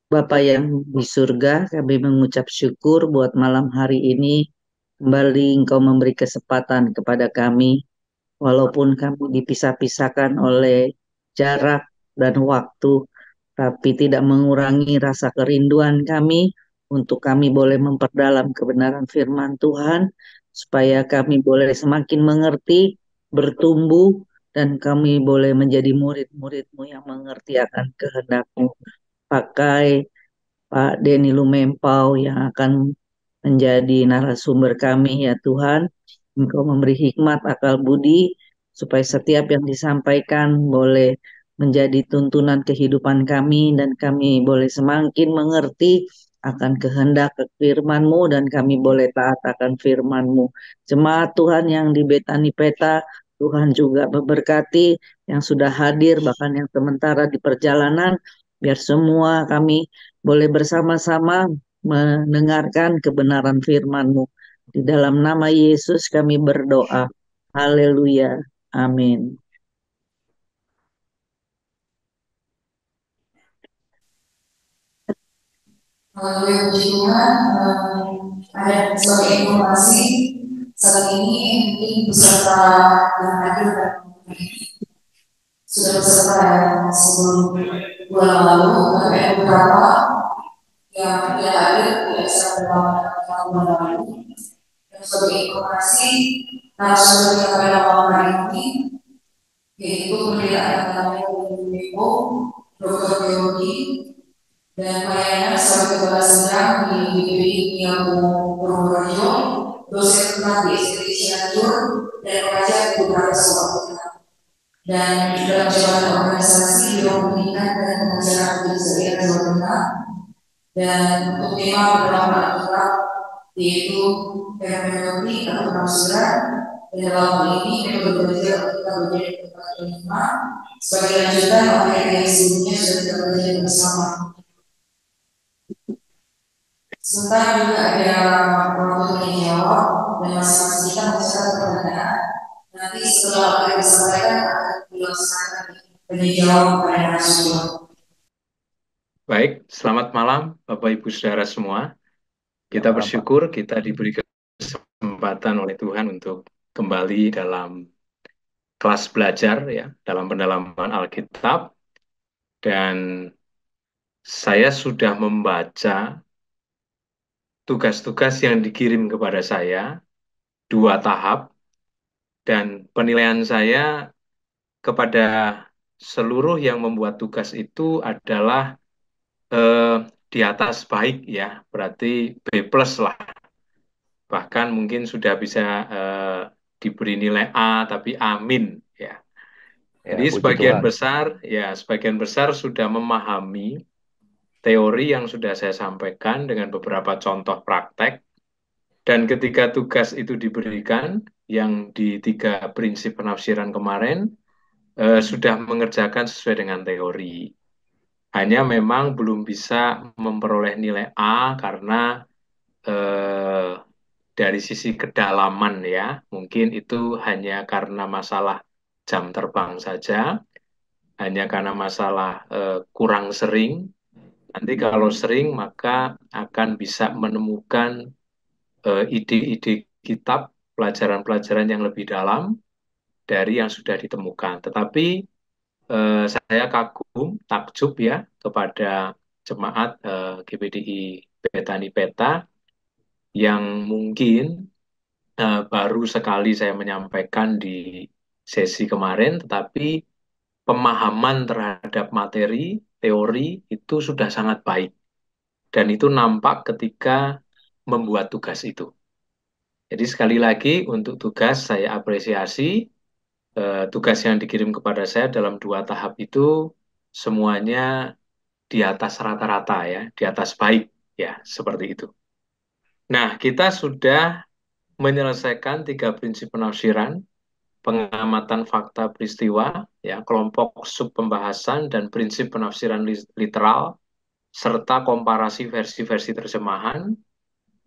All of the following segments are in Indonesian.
Bapa yang di surga, kami mengucap syukur buat malam hari ini. Kembali Engkau memberi kesempatan kepada kami, walaupun kami dipisah-pisahkan oleh jarak dan waktu, tapi tidak mengurangi rasa kerinduan kami untuk kami boleh memperdalam kebenaran firman Tuhan, supaya kami boleh semakin mengerti, bertumbuh, dan kami boleh menjadi murid-murid-Mu yang mengerti akan kehendak-Mu. Pakai Pak Denny Lumempau yang akan menjadi narasumber kami ya Tuhan. Engkau memberi hikmat, akal budi, supaya setiap yang disampaikan boleh menjadi tuntunan kehidupan kami dan kami boleh semakin mengerti akan kehendak firman-Mu dan kami boleh taat akan firman-Mu. Jemaat Tuhan yang di Betani Peta, Tuhan juga memberkati yang sudah hadir bahkan yang sementara di perjalanan, biar semua kami boleh bersama-sama mendengarkan kebenaran firman-Mu. Di dalam nama Yesus kami berdoa. Haleluya. Amin. Haleluya puji Tuhan. Ada sebagai informasi saat ini mungkin peserta yang hadir dan sudah peserta yang sebelum bulan lalu, tapi ada beberapa yang tidak hadir tidak bisa berlawan bulan lalu. Dan sebagai informasi narasumber yang pada malam hari ini yaitu pendeta yang namanya Depo, Dr. Teologi, dan pelayanan sebagai kepala sidang di GPI Niago Purworejo, dosen tentang di SDT Cianjur, dan pengajar di beberapa sekolah Tuhan. Dan dalam jabatan organisasi Biro Pendidikan dan Pengajaran Kejaksaan Jawa Tengah, dan untuk tema beberapa Alkitab yaitu hermeneutik atau penafsiran, dan dalam hal ini metode belajar Alkitab bagian keempat dan lima sebagai lanjutan materi yang sebelumnya sudah kita pelajari bersama. Sementara juga ada waktu yang jawab dan masing-masing kita mencatat pertanyaan. Nanti setelah apa yang disampaikan akan dilaksanakan dan dijawab oleh narasumber. Baik, selamat malam Bapak Ibu Saudara semua. Kita bersyukur kita diberi kesempatan oleh Tuhan untuk kembali dalam kelas belajar ya, dalam pendalaman Alkitab. Dan saya sudah membaca tugas-tugas yang dikirim kepada saya, 2 tahap, dan penilaian saya kepada seluruh yang membuat tugas itu adalah di atas baik ya, berarti B plus lah. Bahkan mungkin sudah bisa diberi nilai A, tapi amin ya. Ya, Jadi puji Tuhan. sebagian besar sudah memahami teori yang sudah saya sampaikan dengan beberapa contoh praktek. Dan ketika tugas itu diberikan, yang di 3 prinsip penafsiran kemarin, sudah mengerjakan sesuai dengan teori. Hanya memang belum bisa memperoleh nilai A karena eh, dari sisi kedalaman ya, mungkin itu hanya karena masalah jam terbang saja, hanya karena masalah kurang sering. Nanti kalau sering maka akan bisa menemukan ide-ide kitab, pelajaran-pelajaran yang lebih dalam dari yang sudah ditemukan. Tetapi saya kagum, takjub ya kepada jemaat GPDI Betani Peta yang mungkin baru sekali saya menyampaikan di sesi kemarin, tetapi pemahaman terhadap materi, teori itu sudah sangat baik. Dan itu nampak ketika membuat tugas itu. Jadi sekali lagi untuk tugas saya apresiasi, tugas yang dikirim kepada saya dalam 2 tahap itu semuanya di atas rata-rata ya, di atas baik ya, seperti itu. Nah, kita sudah menyelesaikan 3 prinsip penafsiran, pengamatan fakta peristiwa, ya, kelompok sub pembahasan dan prinsip penafsiran literal, serta komparasi versi-versi terjemahan.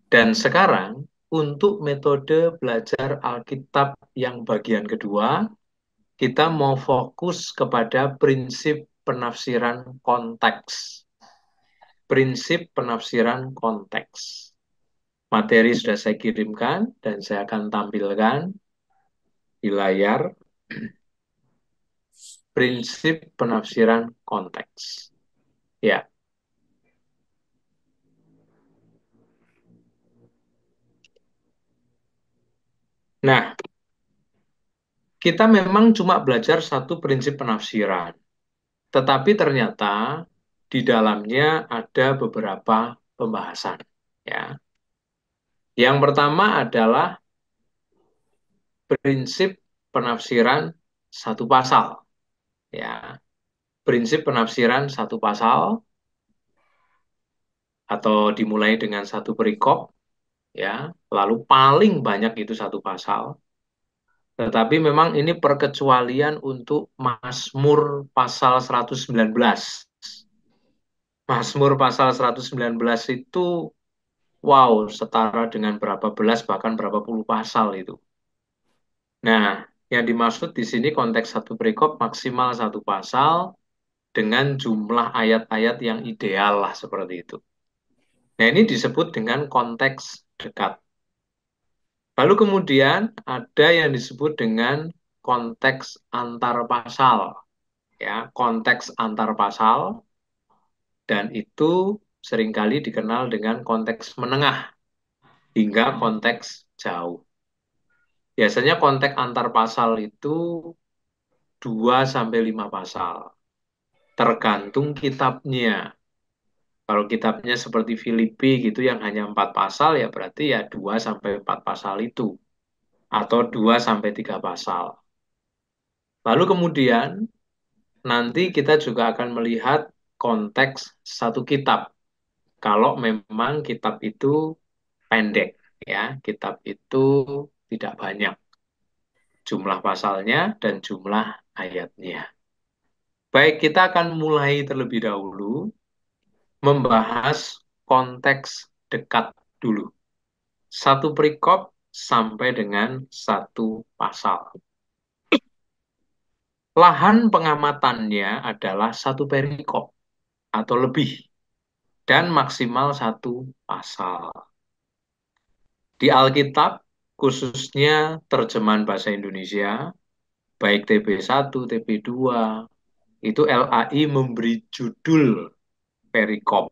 Dan sekarang untuk metode belajar Alkitab yang bagian kedua, kita mau fokus kepada prinsip penafsiran konteks. prinsip penafsiran konteks. Materi sudah saya kirimkan dan saya akan tampilkan di layar prinsip penafsiran konteks. Ya. Nah, kita memang cuma belajar satu prinsip penafsiran, tetapi ternyata di dalamnya ada beberapa pembahasan. Ya. Yang pertama adalah prinsip penafsiran satu pasal. Ya, prinsip penafsiran satu pasal atau dimulai dengan satu perikop, ya, lalu paling banyak itu satu pasal. Tetapi memang ini perkecualian untuk Mazmur pasal 119. Mazmur pasal 119 itu, wow, setara dengan berapa belas, bahkan berapa puluh pasal itu. Nah, yang dimaksud di sini konteks satu perikop maksimal satu pasal dengan jumlah ayat-ayat yang ideal lah seperti itu. Nah, ini disebut dengan konteks dekat. Lalu kemudian ada yang disebut dengan konteks antar pasal, ya, konteks antar pasal, dan itu seringkali dikenal dengan konteks menengah hingga konteks jauh. Biasanya konteks antar pasal itu 2 sampai 5 pasal, tergantung kitabnya. Kalau kitabnya seperti Filipi gitu yang hanya 4 pasal, ya berarti ya 2 sampai 4 pasal itu, atau 2 sampai 3 pasal. Lalu kemudian nanti kita juga akan melihat konteks satu kitab. Kalau memang kitab itu pendek, ya, kitab itu tidak banyak jumlah pasalnya dan jumlah ayatnya. Baik, kita akan mulai terlebih dahulu membahas konteks dekat dulu. Satu perikop sampai dengan satu pasal. Lahan pengamatannya adalah satu perikop atau lebih dan maksimal satu pasal. Di Alkitab, khususnya terjemahan bahasa Indonesia, baik TB1, TB2, itu LAI memberi judul perikop.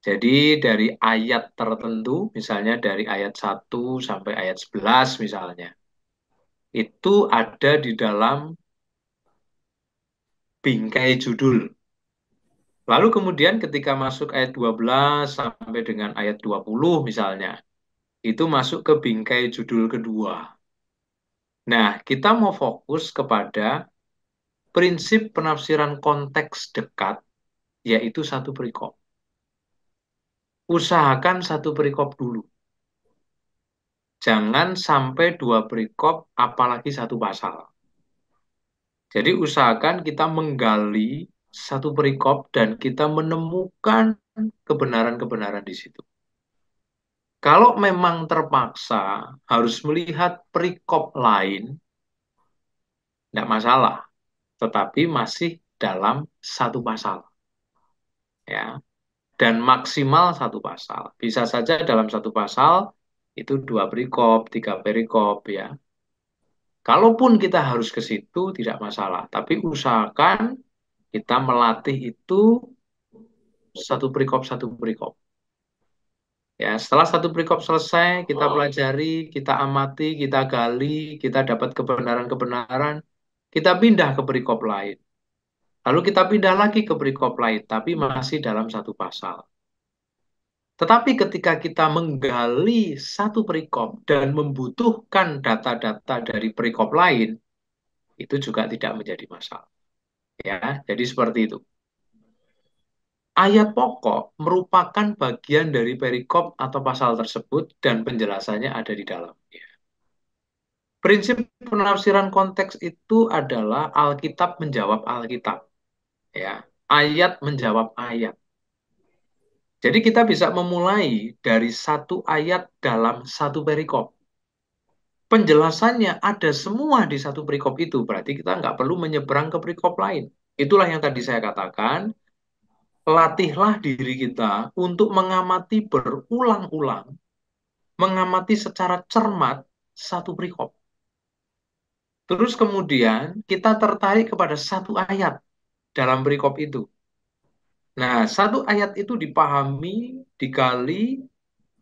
Jadi dari ayat tertentu, misalnya dari ayat 1 sampai ayat 11 misalnya, itu ada di dalam bingkai judul. Lalu kemudian ketika masuk ayat 12 sampai dengan ayat 20 misalnya, itu masuk ke bingkai judul kedua. Nah, kita mau fokus kepada prinsip penafsiran konteks dekat, yaitu satu perikop. Usahakan satu perikop dulu. Jangan sampai 2 perikop, apalagi satu pasal. Jadi usahakan kita menggali satu perikop dan kita menemukan kebenaran-kebenaran di situ. Kalau memang terpaksa harus melihat perikop lain, tidak masalah, tetapi masih dalam satu pasal, ya, dan maksimal satu pasal. Bisa saja dalam satu pasal itu 2 perikop, 3 perikop, ya. Kalaupun kita harus ke situ tidak masalah, tapi usahakan kita melatih itu satu perikop satu perikop. Ya, setelah satu perikop selesai, kita pelajari, kita amati, kita gali, kita dapat kebenaran-kebenaran, kita pindah ke perikop lain. Lalu kita pindah lagi ke perikop lain, tapi masih dalam satu pasal. Tetapi ketika kita menggali satu perikop dan membutuhkan data-data dari perikop lain, itu juga tidak menjadi masalah. Ya, jadi seperti itu. Ayat pokok merupakan bagian dari perikop atau pasal tersebut dan penjelasannya ada di dalamnya. Prinsip penafsiran konteks itu adalah Alkitab menjawab Alkitab, ya. Ayat menjawab ayat. Jadi kita bisa memulai dari satu ayat dalam satu perikop. Penjelasannya ada semua di satu perikop itu, berarti kita nggak perlu menyeberang ke perikop lain. Itulah yang tadi saya katakan, latihlah diri kita untuk mengamati berulang-ulang, mengamati secara cermat satu perikop. Terus kemudian kita tertarik kepada satu ayat dalam perikop itu. Nah, satu ayat itu dipahami, digali,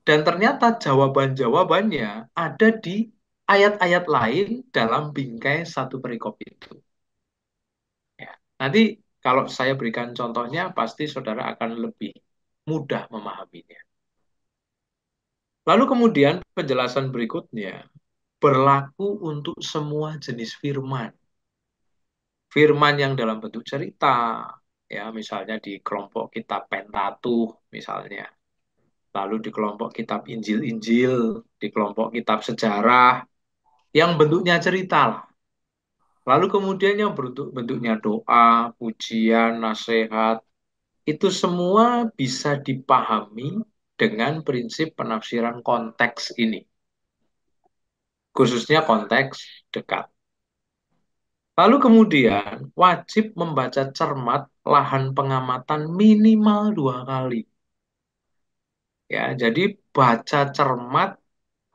dan ternyata jawaban-jawabannya ada di ayat-ayat lain dalam bingkai satu perikop itu. Ya. Nanti kalau saya berikan contohnya, pasti saudara akan lebih mudah memahaminya. Lalu kemudian penjelasan berikutnya berlaku untuk semua jenis firman. Firman yang dalam bentuk cerita, ya misalnya di kelompok kitab Pentateuch misalnya, lalu di kelompok kitab Injil-Injil, di kelompok kitab sejarah, yang bentuknya cerita lah. Lalu kemudian yang bentuknya doa, pujian, nasihat, itu semua bisa dipahami dengan prinsip penafsiran konteks ini, khususnya konteks dekat. Lalu kemudian wajib membaca cermat lahan pengamatan minimal 2 kali. Ya, jadi baca cermat,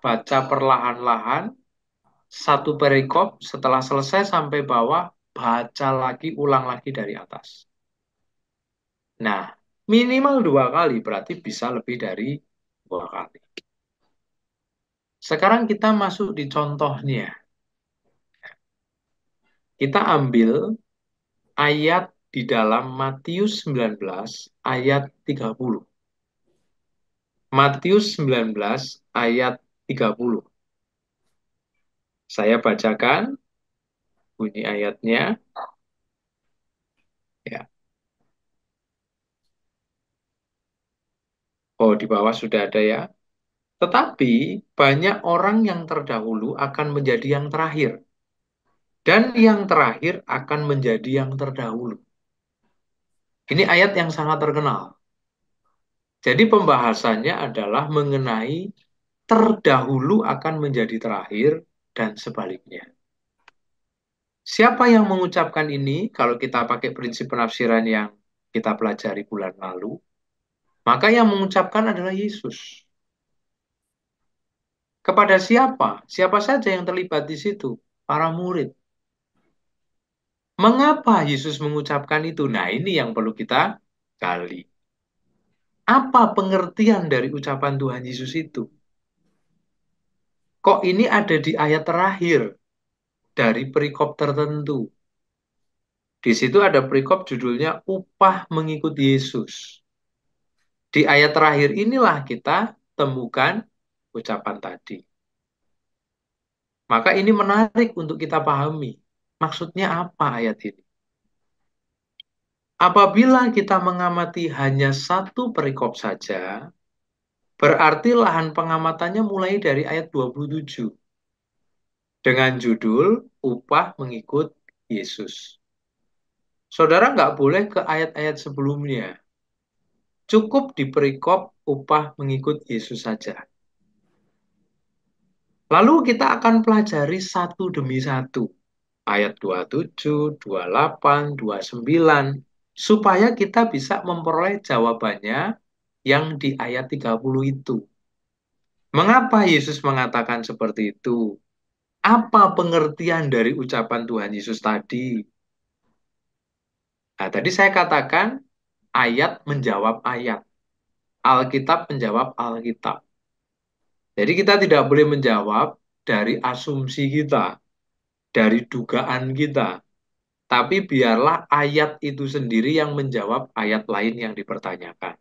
baca perlahan-lahan, satu perikop setelah selesai sampai bawah, baca lagi, ulang lagi dari atas. Nah, minimal 2 kali berarti bisa lebih dari 2 kali. Sekarang kita masuk di contohnya. Kita ambil ayat di dalam Matius 19 ayat 30. Matius 19 ayat 30. Saya bacakan bunyi ayatnya. Ya. Oh, di bawah sudah ada ya. Tetapi banyak orang yang terdahulu akan menjadi yang terakhir. Dan yang terakhir akan menjadi yang terdahulu. Ini ayat yang sangat terkenal. Jadi pembahasannya adalah mengenai terdahulu akan menjadi terakhir dan sebaliknya. Siapa yang mengucapkan ini? Kalau kita pakai prinsip penafsiran yang kita pelajari bulan lalu, maka yang mengucapkan adalah Yesus. Kepada siapa? Siapa saja yang terlibat di situ? Para murid. Mengapa Yesus mengucapkan itu? Nah, ini yang perlu kita gali. Apa pengertian dari ucapan Tuhan Yesus itu? Kok ini ada di ayat terakhir dari perikop tertentu? Di situ ada perikop judulnya upah mengikut Yesus. Di ayat terakhir inilah kita temukan ucapan tadi. Maka ini menarik untuk kita pahami. Maksudnya apa ayat ini? Apabila kita mengamati hanya satu perikop saja, berarti lahan pengamatannya mulai dari ayat 27. Dengan judul upah mengikut Yesus. Saudara nggak boleh ke ayat-ayat sebelumnya. Cukup di perikop upah mengikut Yesus saja. Lalu kita akan pelajari satu demi satu. Ayat 27, 28, 29. Supaya kita bisa memperoleh jawabannya yang di ayat 30 itu. Mengapa Yesus mengatakan seperti itu? Apa pengertian dari ucapan Tuhan Yesus tadi? Nah, tadi saya katakan ayat menjawab ayat. Alkitab menjawab Alkitab. Jadi kita tidak boleh menjawab dari asumsi kita, dari dugaan kita. Tapi biarlah ayat itu sendiri yang menjawab ayat lain yang dipertanyakan.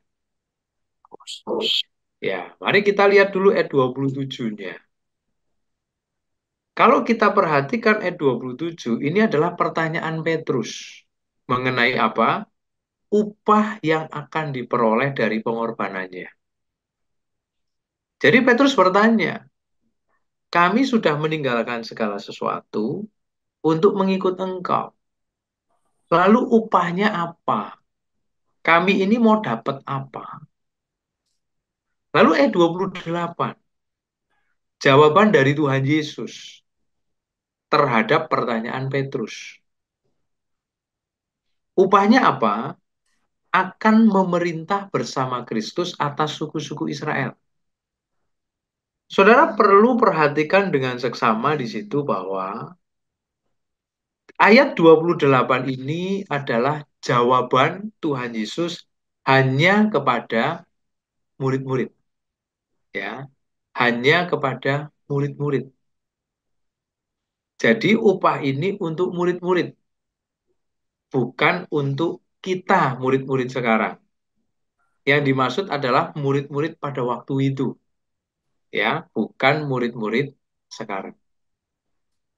Ya, mari kita lihat dulu ayat 27-nya. Kalau kita perhatikan ayat 27, ini adalah pertanyaan Petrus. Mengenai apa? Upah yang akan diperoleh dari pengorbanannya. Jadi Petrus bertanya, kami sudah meninggalkan segala sesuatu untuk mengikut engkau. Lalu upahnya apa? Kami ini mau dapat apa? Lalu ayat 28, jawaban dari Tuhan Yesus terhadap pertanyaan Petrus. Upahnya apa? akan memerintah bersama Kristus atas suku-suku Israel. Saudara perlu perhatikan dengan seksama di situ bahwa ayat 28 ini adalah jawaban Tuhan Yesus hanya kepada murid-murid, ya. Hanya kepada murid-murid. Jadi upah ini untuk murid-murid, bukan untuk kita murid-murid sekarang. Yang dimaksud adalah murid-murid pada waktu itu, ya, bukan murid-murid sekarang.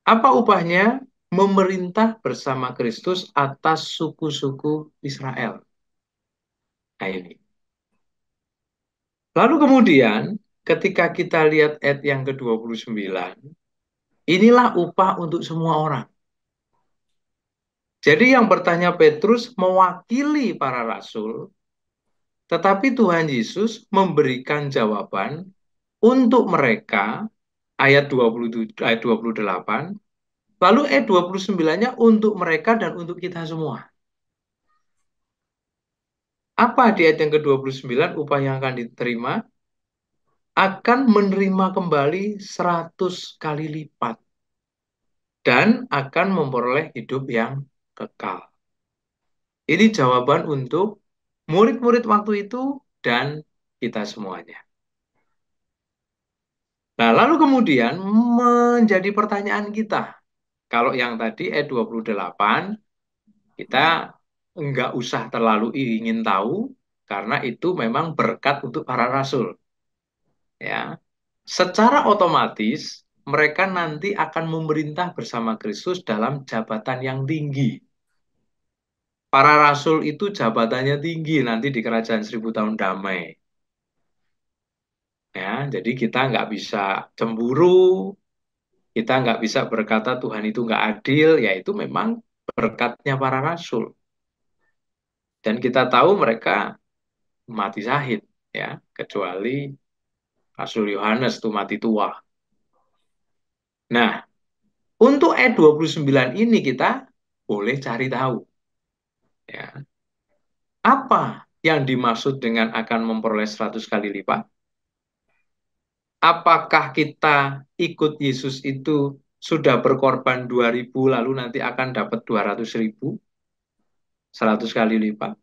Apa upahnya? Memerintah bersama Kristus atas suku-suku Israel. Nah ini. Lalu kemudian, ketika kita lihat ayat yang ke-29, inilah upah untuk semua orang. Jadi yang bertanya Petrus mewakili para rasul, tetapi Tuhan Yesus memberikan jawaban untuk mereka, ayat 27, ayat 28, lalu ayat 29-nya untuk mereka dan untuk kita semua. Apa di ayat yang ke-29 upah yang akan diterima? Akan menerima kembali 100 kali lipat dan akan memperoleh hidup yang kekal. Ini jawaban untuk murid-murid waktu itu dan kita semuanya. Nah, lalu kemudian menjadi pertanyaan kita. Kalau yang tadi ayat 28, kita nggak usah terlalu ingin tahu, karena itu memang berkat untuk para rasul. Ya, secara otomatis mereka nanti akan memerintah bersama Kristus dalam jabatan yang tinggi. Para rasul itu jabatannya tinggi nanti di kerajaan 1000 tahun damai. Ya, jadi kita nggak bisa cemburu, kita nggak bisa berkata Tuhan itu nggak adil, yaitu memang berkatnya para rasul. Dan kita tahu mereka mati syahid, ya, kecuali Rasul Yohanes itu mati tua. Nah, untuk ayat 29 ini kita boleh cari tahu, ya, apa yang dimaksud dengan akan memperoleh 100 kali lipat? Apakah kita ikut Yesus itu sudah berkorban 2000 lalu nanti akan dapat 200.000? 100 kali lipat.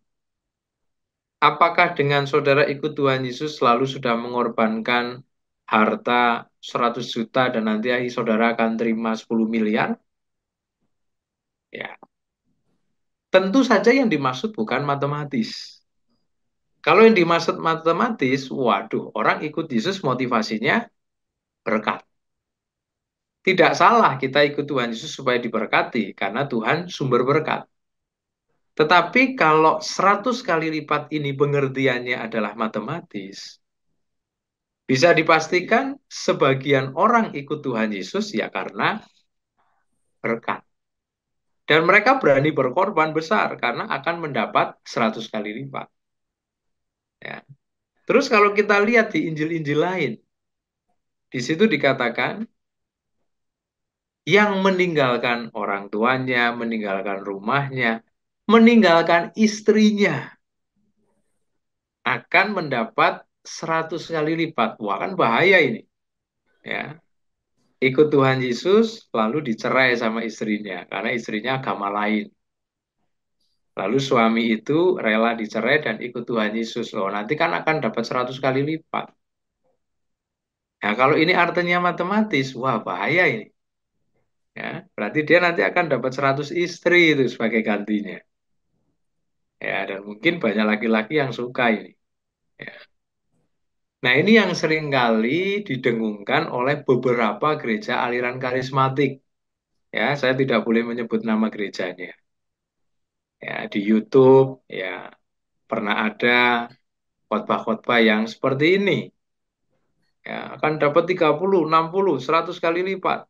Apakah dengan saudara ikut Tuhan Yesus selalu sudah mengorbankan harta 100 juta dan nanti saudara akan terima 10 miliar? Ya, tentu saja yang dimaksud bukan matematis. Kalau yang dimaksud matematis, waduh, orang ikut Yesus motivasinya berkat. Tidak salah kita ikut Tuhan Yesus supaya diberkati, karena Tuhan sumber berkat. Tetapi kalau 100 kali lipat ini pengertiannya adalah matematis, bisa dipastikan sebagian orang ikut Tuhan Yesus ya karena berkat. Dan mereka berani berkorban besar karena akan mendapat 100 kali lipat. Ya. Terus kalau kita lihat di Injil-Injil lain, di situ dikatakan yang meninggalkan orang tuanya, meninggalkan rumahnya, meninggalkan istrinya akan mendapat 100 kali lipat. Wah, kan bahaya ini. Ya. Ikut Tuhan Yesus lalu dicerai sama istrinya karena istrinya agama lain. Lalu suami itu rela dicerai dan ikut Tuhan Yesus. Loh, nanti kan akan dapat 100 kali lipat. Nah, kalau ini artinya matematis, wah bahaya ini. Ya, berarti dia nanti akan dapat 100 istri itu sebagai gantinya. Ya, dan mungkin banyak laki-laki yang suka ini. Ya. Nah, ini yang seringkali didengungkan oleh beberapa gereja aliran karismatik. Ya, saya tidak boleh menyebut nama gerejanya. Ya, di YouTube ya pernah ada khotbah-khotbah yang seperti ini. Ya, akan dapat 30, 60, 100 kali lipat.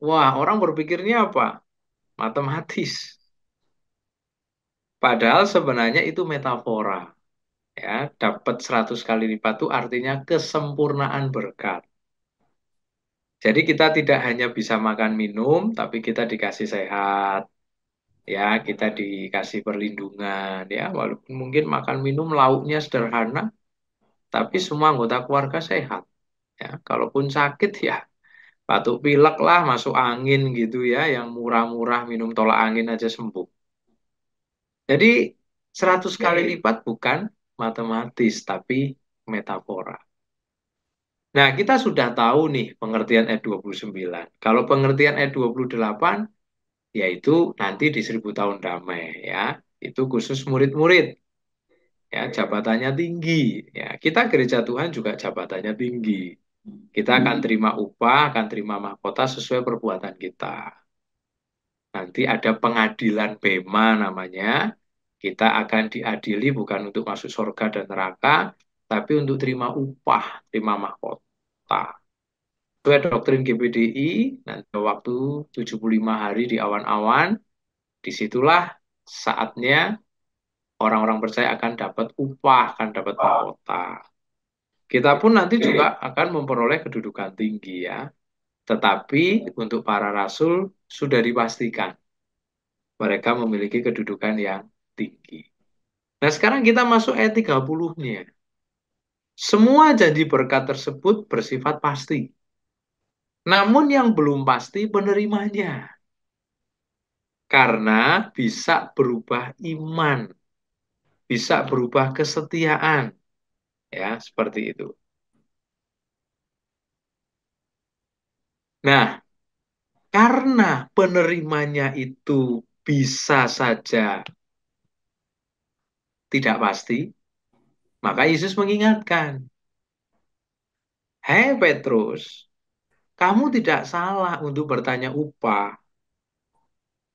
Wah, orang berpikirnya apa? Matematis. Padahal sebenarnya itu metafora. Ya, dapat 100 kali lipat itu artinya kesempurnaan berkat. Jadi kita tidak hanya bisa makan minum, tapi kita dikasih sehat. Ya, kita dikasih perlindungan ya, walaupun mungkin makan minum lauknya sederhana, tapi semua anggota keluarga sehat. Ya, kalaupun sakit ya batuk pilek lah, masuk angin gitu ya, yang murah-murah minum tolak angin aja sembuh. Jadi 100 kali lipat bukan matematis, tapi metafora. Nah, kita sudah tahu nih pengertian ayat 29. Kalau pengertian ayat 28, yaitu nanti di 1000 tahun damai ya. Itu khusus murid-murid ya, jabatannya tinggi ya. Kita gereja Tuhan juga jabatannya tinggi. Kita akan terima upah, akan terima mahkota sesuai perbuatan kita. Nanti ada pengadilan bema namanya. Kita akan diadili bukan untuk masuk surga dan neraka, tapi untuk terima upah, terima mahkota. Itu ada doktrin GPDI, nanti waktu 75 hari di awan-awan, disitulah saatnya orang-orang percaya akan dapat upah, akan dapat mahkota. Kita pun nanti juga akan memperoleh kedudukan tinggi ya. Tetapi untuk para rasul sudah dipastikan mereka memiliki kedudukan yang tinggi. Nah, sekarang kita masuk ayat 30-nya. Semua janji berkat tersebut bersifat pasti. Namun yang belum pasti penerimanya. Karena bisa berubah iman, bisa berubah kesetiaan. Ya, seperti itu. Nah, karena penerimanya itu bisa saja tidak pasti, maka Yesus mengingatkan, "Hei Petrus, kamu tidak salah untuk bertanya upah,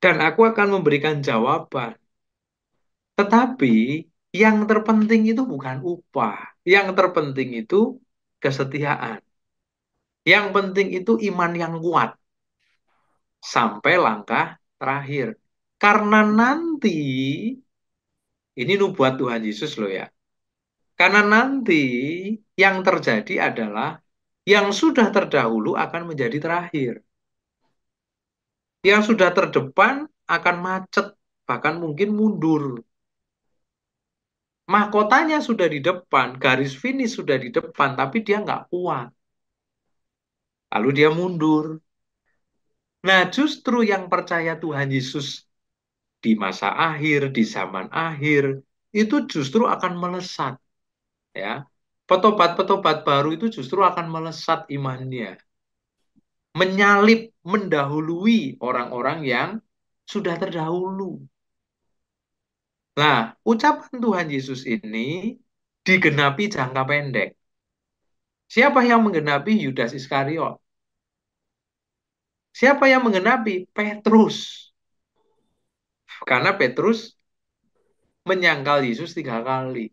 dan aku akan memberikan jawaban. Tetapi yang terpenting itu bukan upah. Yang terpenting itu kesetiaan. Yang penting itu iman yang kuat sampai langkah terakhir. Karena nanti, ini nubuat Tuhan Yesus loh ya. Karena nanti yang terjadi adalah yang sudah terdahulu akan menjadi terakhir. Yang sudah terdepan akan macet, bahkan mungkin mundur. Mahkotanya sudah di depan, garis finish sudah di depan, tapi dia nggak kuat. Lalu dia mundur. Nah, justru yang percaya Tuhan Yesus di masa akhir, di zaman akhir, itu justru akan melesat. Ya, petobat-petobat baru itu justru akan melesat imannya. Menyalip, mendahului orang-orang yang sudah terdahulu. Nah, ucapan Tuhan Yesus ini digenapi jangka pendek. Siapa yang menggenapi? Yudas Iskariot. Siapa yang menggenapi? Petrus. Karena Petrus menyangkal Yesus 3 kali.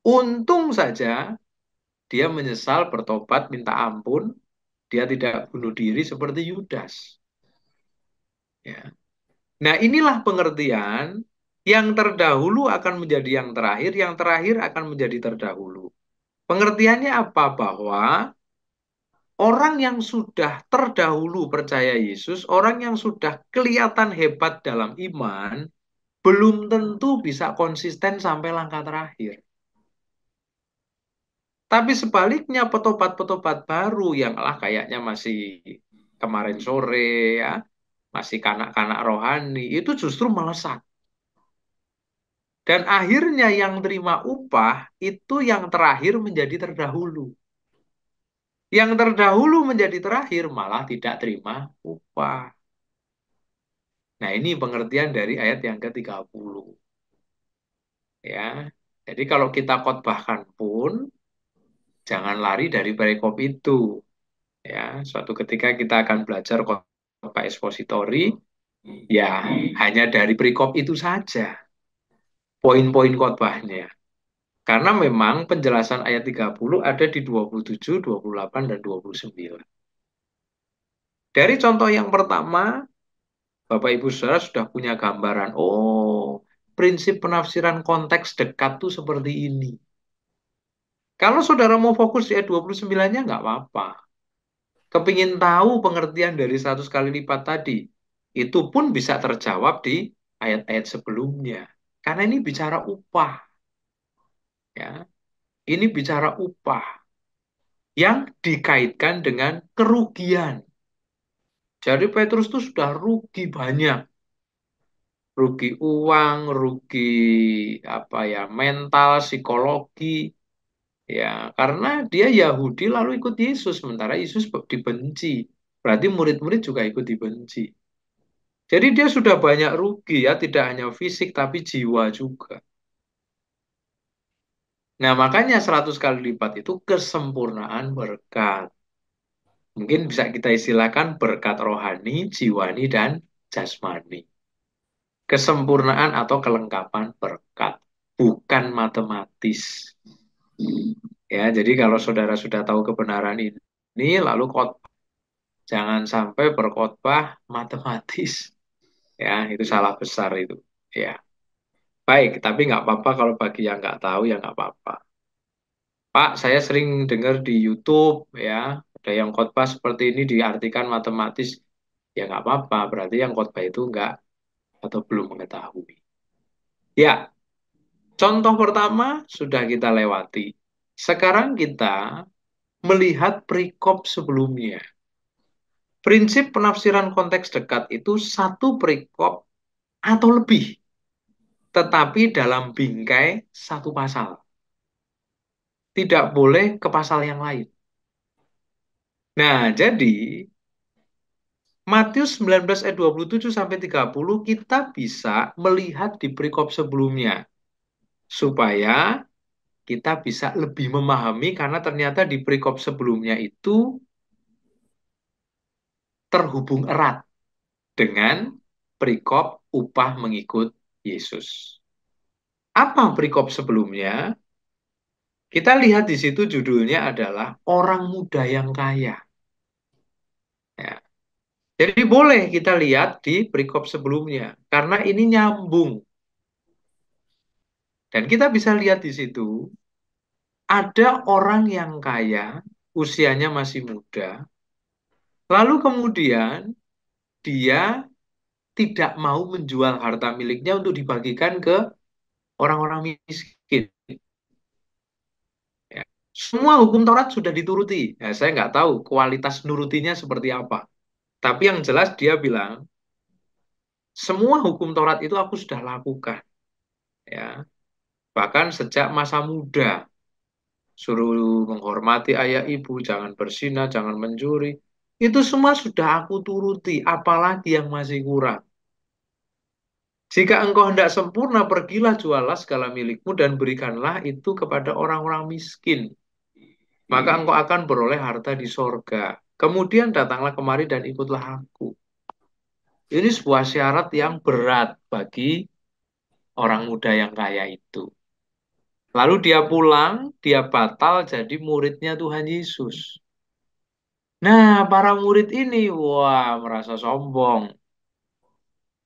Untung saja dia menyesal, bertobat, minta ampun. Dia tidak bunuh diri seperti Yudas. Ya. Nah, inilah pengertian yang terdahulu akan menjadi yang terakhir akan menjadi terdahulu. Pengertiannya apa? Bahwa orang yang sudah terdahulu percaya Yesus, orang yang sudah kelihatan hebat dalam iman, belum tentu bisa konsisten sampai langkah terakhir. Tapi sebaliknya petobat-petobat baru yang lah kayaknya masih kemarin sore ya, masih kanak-kanak rohani, itu justru melesat. Dan akhirnya yang terima upah itu yang terakhir menjadi terdahulu. Yang terdahulu menjadi terakhir malah tidak terima upah. Nah, ini pengertian dari ayat yang ke-30. Ya. Jadi kalau kita khotbahkan pun jangan lari dari perikop itu. Ya, suatu ketika kita akan belajar khotbah ekspositori, ya hanya dari perikop itu saja poin-poin khotbahnya. Karena memang penjelasan ayat 30 ada di 27, 28, dan 29. Dari contoh yang pertama, Bapak Ibu Saudara sudah punya gambaran. Oh, prinsip penafsiran konteks dekat tuh seperti ini. Kalau saudara mau fokus di ayat 29-nya, nggak apa-apa. Kepingin tahu pengertian dari 100 kali lipat tadi, itu pun bisa terjawab di ayat-ayat sebelumnya. Karena ini bicara upah, ya. Ini bicara upah yang dikaitkan dengan kerugian. Jadi Petrus itu sudah rugi banyak, rugi uang, rugi apa ya, mental, psikologi, ya, karena dia Yahudi lalu ikut Yesus, sementara Yesus dibenci. Berarti murid-murid juga ikut dibenci. Jadi dia sudah banyak rugi ya, tidak hanya fisik tapi jiwa juga. Nah, makanya 100 kali lipat itu kesempurnaan berkat. Mungkin bisa kita istilahkan berkat rohani, jiwani, dan jasmani. Kesempurnaan atau kelengkapan berkat, bukan matematis. Ya, jadi kalau saudara sudah tahu kebenaran ini, lalu jangan sampai berkhotbah matematis. Ya, itu salah besar itu. Ya, baik, tapi nggak apa-apa kalau bagi yang nggak tahu ya nggak apa-apa. Pak, saya sering dengar di YouTube ya, ada yang khotbah seperti ini diartikan matematis. Ya nggak apa-apa, berarti yang khotbah itu nggak atau belum mengetahui. Ya, contoh pertama sudah kita lewati. Sekarang kita melihat perikop sebelumnya. Prinsip penafsiran konteks dekat itu satu perikop atau lebih, tetapi dalam bingkai satu pasal. Tidak boleh ke pasal yang lain. Nah, jadi Matius 19 ayat 27 sampai 30 kita bisa melihat di perikop sebelumnya supaya kita bisa lebih memahami karena ternyata di perikop sebelumnya itu terhubung erat dengan perikop upah mengikut Yesus. Apa perikop sebelumnya? Kita lihat di situ judulnya adalah orang muda yang kaya. Ya. Jadi boleh kita lihat di perikop sebelumnya karena ini nyambung dan kita bisa lihat di situ ada orang yang kaya, usianya masih muda, lalu kemudian dia tidak mau menjual harta miliknya untuk dibagikan ke orang-orang miskin. Ya. Semua hukum Taurat sudah dituruti. Ya, saya nggak tahu kualitas nurutinya seperti apa. Tapi yang jelas dia bilang, semua hukum Taurat itu aku sudah lakukan. Ya. Bahkan sejak masa muda, suruh menghormati ayah ibu, jangan berzina, jangan mencuri. Itu semua sudah aku turuti, apalagi yang masih kurang. Jika engkau hendak sempurna, pergilah jualah segala milikmu dan berikanlah itu kepada orang-orang miskin. Maka engkau akan beroleh harta di sorga. Kemudian datanglah kemari dan ikutlah aku. Ini sebuah syarat yang berat bagi orang muda yang kaya itu. Lalu dia pulang, dia batal jadi muridnya Tuhan Yesus. Nah, para murid ini, wah, merasa sombong.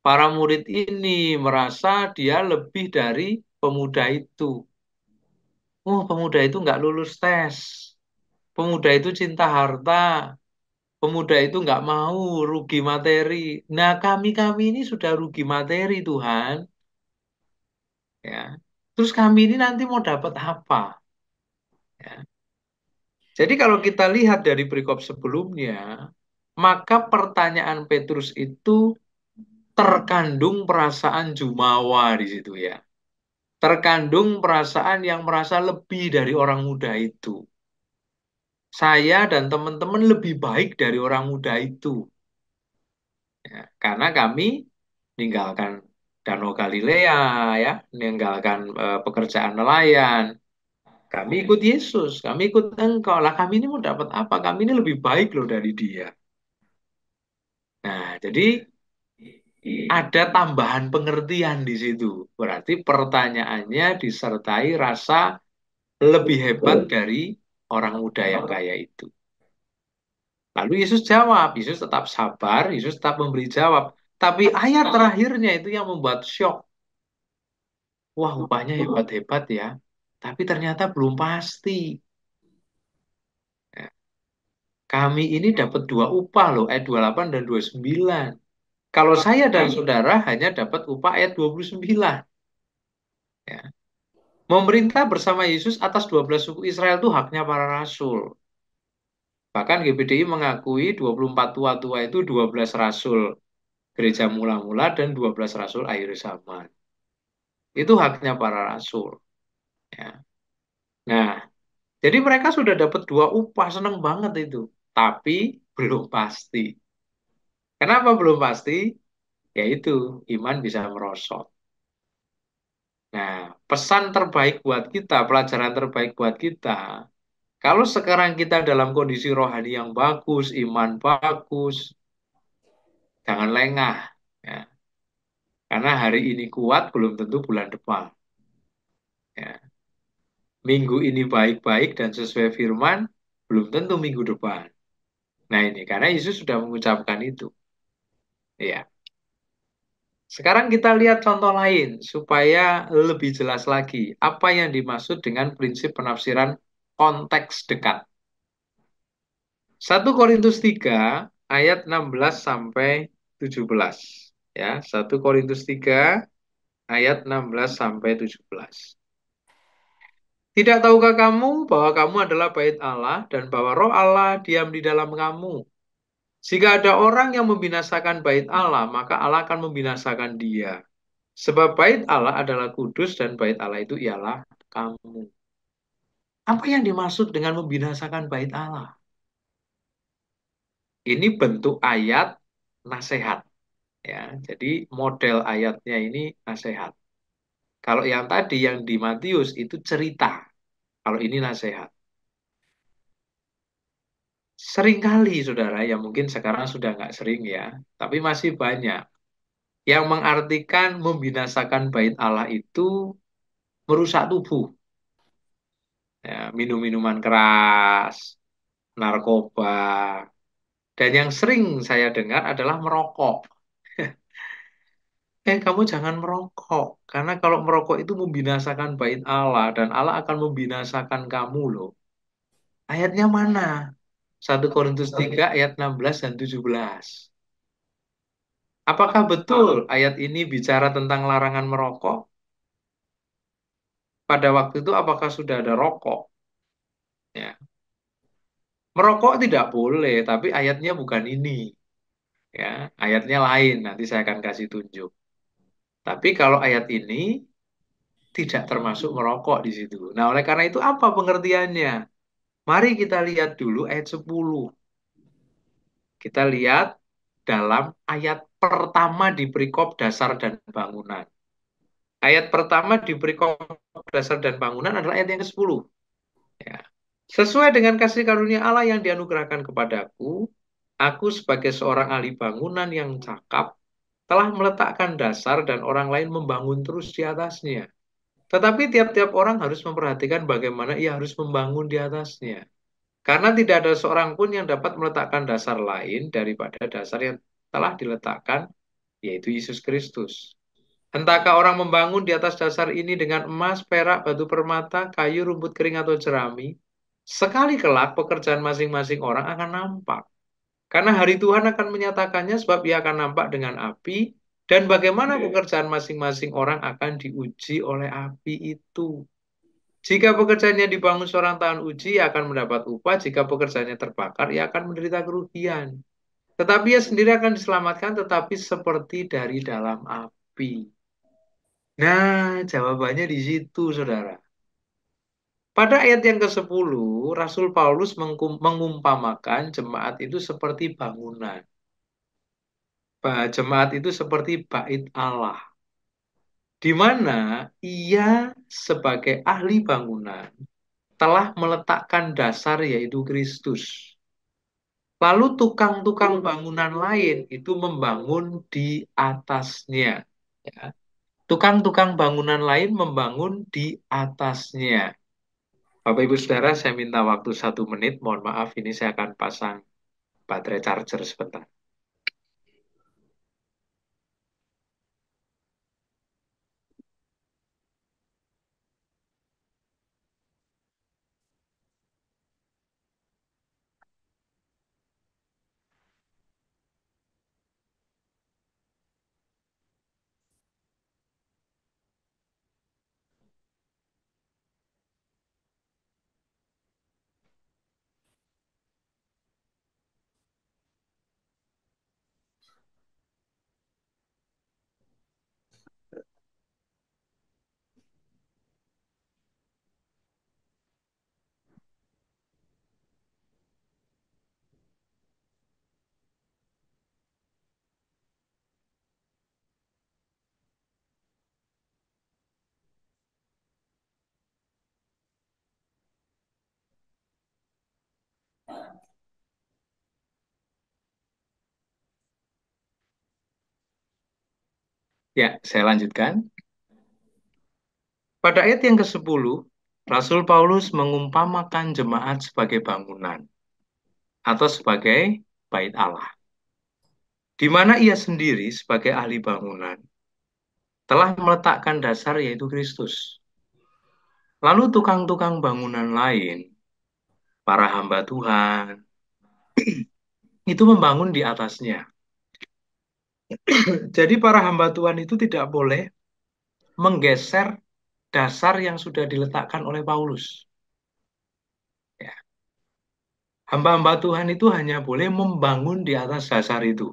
Para murid ini merasa dia lebih dari pemuda itu. Oh, pemuda itu nggak lulus tes. Pemuda itu cinta harta. Pemuda itu nggak mau rugi materi. Nah, kami-kami ini sudah rugi materi, Tuhan. Ya. Terus kami ini nanti mau dapat apa? Ya. Jadi kalau kita lihat dari perikop sebelumnya, maka pertanyaan Petrus itu terkandung perasaan jumawa di situ ya. Terkandung perasaan yang merasa lebih dari orang muda itu. Saya dan teman-teman lebih baik dari orang muda itu. Ya, karena kami meninggalkan Danau Galilea, ya, meninggalkan pekerjaan nelayan. Kami ikut Yesus, kami ikut Engkau. Lah kami ini mau dapat apa? Kami ini lebih baik loh dari dia. Nah, jadi ada tambahan pengertian di situ. Berarti pertanyaannya disertai rasa lebih hebat dari orang muda yang kaya itu. Lalu Yesus jawab, Yesus tetap sabar, Yesus tetap memberi jawab. Tapi ayat terakhirnya itu yang membuat syok. Wah, upahnya hebat-hebat ya. Tapi ternyata belum pasti. Ya, kami ini dapat dua upah loh, ayat 28 dan 29. Kalau saya dan saudara hanya dapat upah ayat 29. Ya. Memerintah bersama Yesus atas 12 suku Israel itu haknya para rasul. Bahkan GBDI mengakui 24 tua-tua itu 12 rasul gereja mula-mula dan 12 rasul akhir zaman. Itu haknya para rasul. Ya. Nah, jadi mereka sudah dapat dua upah, seneng banget itu. Tapi belum pasti. Kenapa belum pasti? Yaitu iman bisa merosot. Nah, pesan terbaik buat kita, pelajaran terbaik buat kita, kalau sekarang kita dalam kondisi rohani yang bagus, iman bagus, jangan lengah. Ya. Karena hari ini kuat, belum tentu bulan depan. Ya. Minggu ini baik-baik dan sesuai firman, belum tentu minggu depan. Nah ini, karena Yesus sudah mengucapkan itu. Ya. Sekarang kita lihat contoh lain, supaya lebih jelas lagi, apa yang dimaksud dengan prinsip penafsiran konteks dekat. 1 Korintus 3 ayat 16 sampai 17. Ya, 1 Korintus 3 ayat 16 sampai 17. Tidak tahukah kamu bahwa kamu adalah bait Allah dan bahwa roh Allah diam di dalam kamu? Jika ada orang yang membinasakan bait Allah, maka Allah akan membinasakan dia. Sebab bait Allah adalah kudus dan bait Allah itu ialah kamu. Apa yang dimaksud dengan membinasakan bait Allah? Ini bentuk ayat nasihat. Ya, jadi model ayatnya ini nasihat. Kalau yang tadi yang di Matius itu cerita. Kalau ini nasihat. Seringkali, saudara, ya mungkin sekarang sudah nggak sering ya, tapi masih banyak yang mengartikan membinasakan bait Allah itu merusak tubuh. Ya, minum-minuman keras, narkoba, dan yang sering saya dengar adalah merokok. Kamu jangan merokok, karena kalau merokok itu membinasakan bait Allah, dan Allah akan membinasakan kamu loh. Ayatnya mana? 1 Korintus 3 ayat 16 dan 17. Apakah betul ayat ini bicara tentang larangan merokok? Pada waktu itu apakah sudah ada rokok? Ya. Merokok tidak boleh, tapi ayatnya bukan ini. Ya, ayatnya lain. Nanti saya akan kasih tunjuk. Tapi kalau ayat ini tidak termasuk merokok di situ. Nah, oleh karena itu apa pengertiannya? Mari kita lihat dulu ayat 10. Kita lihat dalam ayat pertama di perikop dasar dan bangunan. Ayat pertama di perikop dasar dan bangunan adalah ayat yang ke-10. Ya. Sesuai dengan kasih karunia Allah yang dianugerahkan kepadaku, aku sebagai seorang ahli bangunan yang cakap telah meletakkan dasar dan orang lain membangun terus di atasnya. Tetapi tiap-tiap orang harus memperhatikan bagaimana ia harus membangun di atasnya. Karena tidak ada seorang pun yang dapat meletakkan dasar lain daripada dasar yang telah diletakkan, yaitu Yesus Kristus. Entahkah orang membangun di atas dasar ini dengan emas, perak, batu permata, kayu, rumput kering, atau jerami, sekali kelak pekerjaan masing-masing orang akan nampak. Karena hari Tuhan akan menyatakannya sebab ia akan nampak dengan api, dan bagaimana pekerjaan masing-masing orang akan diuji oleh api itu. Jika pekerjaannya dibangun seorang tahun uji, ia akan mendapat upah. Jika pekerjaannya terbakar, ia akan menderita kerugian. Tetapi ia sendiri akan diselamatkan, tetapi seperti dari dalam api. Nah, jawabannya di situ, saudara. Pada ayat yang ke-10, Rasul Paulus mengumpamakan jemaat itu seperti bangunan. Jemaat itu seperti bait Allah, di mana ia sebagai ahli bangunan telah meletakkan dasar yaitu Kristus. Lalu tukang-tukang bangunan lain itu membangun di atasnya. Ya. Tukang-tukang bangunan lain membangun di atasnya. Bapak Ibu Saudara, saya minta waktu 1 menit. Mohon maaf, ini saya akan pasang baterai charger sebentar. Ya, saya lanjutkan. Pada ayat yang ke-10, Rasul Paulus mengumpamakan jemaat sebagai bangunan atau sebagai bait Allah, di mana ia sendiri sebagai ahli bangunan telah meletakkan dasar yaitu Kristus. Lalu tukang-tukang bangunan lain, para hamba Tuhan, itu membangun di atasnya. Jadi para hamba Tuhan itu tidak boleh menggeser dasar yang sudah diletakkan oleh Paulus. Ya. Hamba-hamba Tuhan itu hanya boleh membangun di atas dasar itu.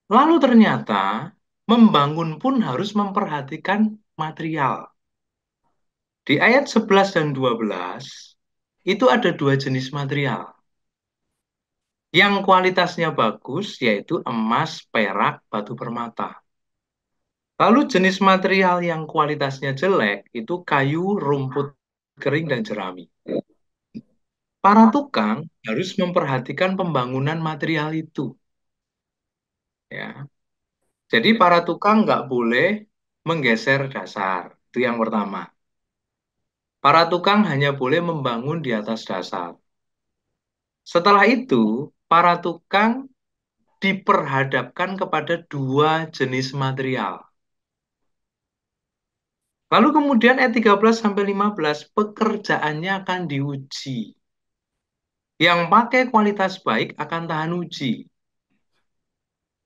Lalu ternyata membangun pun harus memperhatikan material. Di ayat 11 dan 12 itu ada dua jenis material. Yang kualitasnya bagus yaitu emas, perak, batu permata. Lalu jenis material yang kualitasnya jelek itu kayu, rumput kering, dan jerami. Para tukang harus memperhatikan pembangunan material itu. Ya. Jadi para tukang nggak boleh menggeser dasar. Itu yang pertama. Para tukang hanya boleh membangun di atas dasar. Setelah itu, para tukang diperhadapkan kepada dua jenis material. Lalu kemudian ayat 13 sampai 15 pekerjaannya akan diuji. Yang pakai kualitas baik akan tahan uji.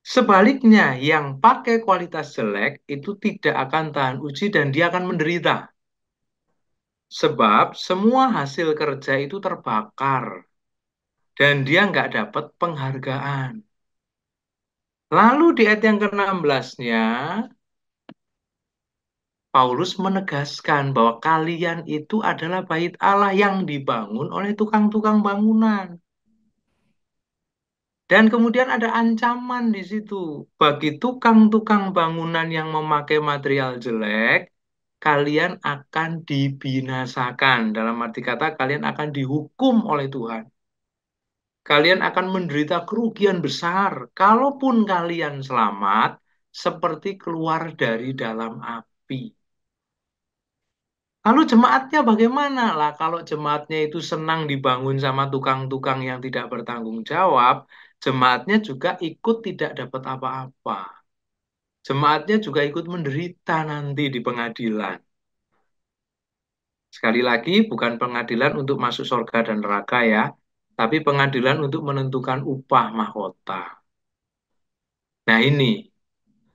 Sebaliknya, yang pakai kualitas jelek itu tidak akan tahan uji dan dia akan menderita. Sebab semua hasil kerja itu terbakar dan dia nggak dapat penghargaan. Lalu di ayat yang ke-16-nya, Paulus menegaskan bahwa kalian itu adalah bait Allah yang dibangun oleh tukang-tukang bangunan. Dan kemudian ada ancaman di situ. Bagi tukang-tukang bangunan yang memakai material jelek, kalian akan dibinasakan. Dalam arti kata, kalian akan dihukum oleh Tuhan. Kalian akan menderita kerugian besar. Kalaupun kalian selamat, seperti keluar dari dalam api. Lalu jemaatnya bagaimana lah? Kalau jemaatnya itu senang dibangun sama tukang-tukang yang tidak bertanggung jawab, jemaatnya juga ikut tidak dapat apa-apa. Jemaatnya juga ikut menderita nanti di pengadilan. Sekali lagi, bukan pengadilan untuk masuk surga dan neraka ya, tapi pengadilan untuk menentukan upah mahkota. Nah ini,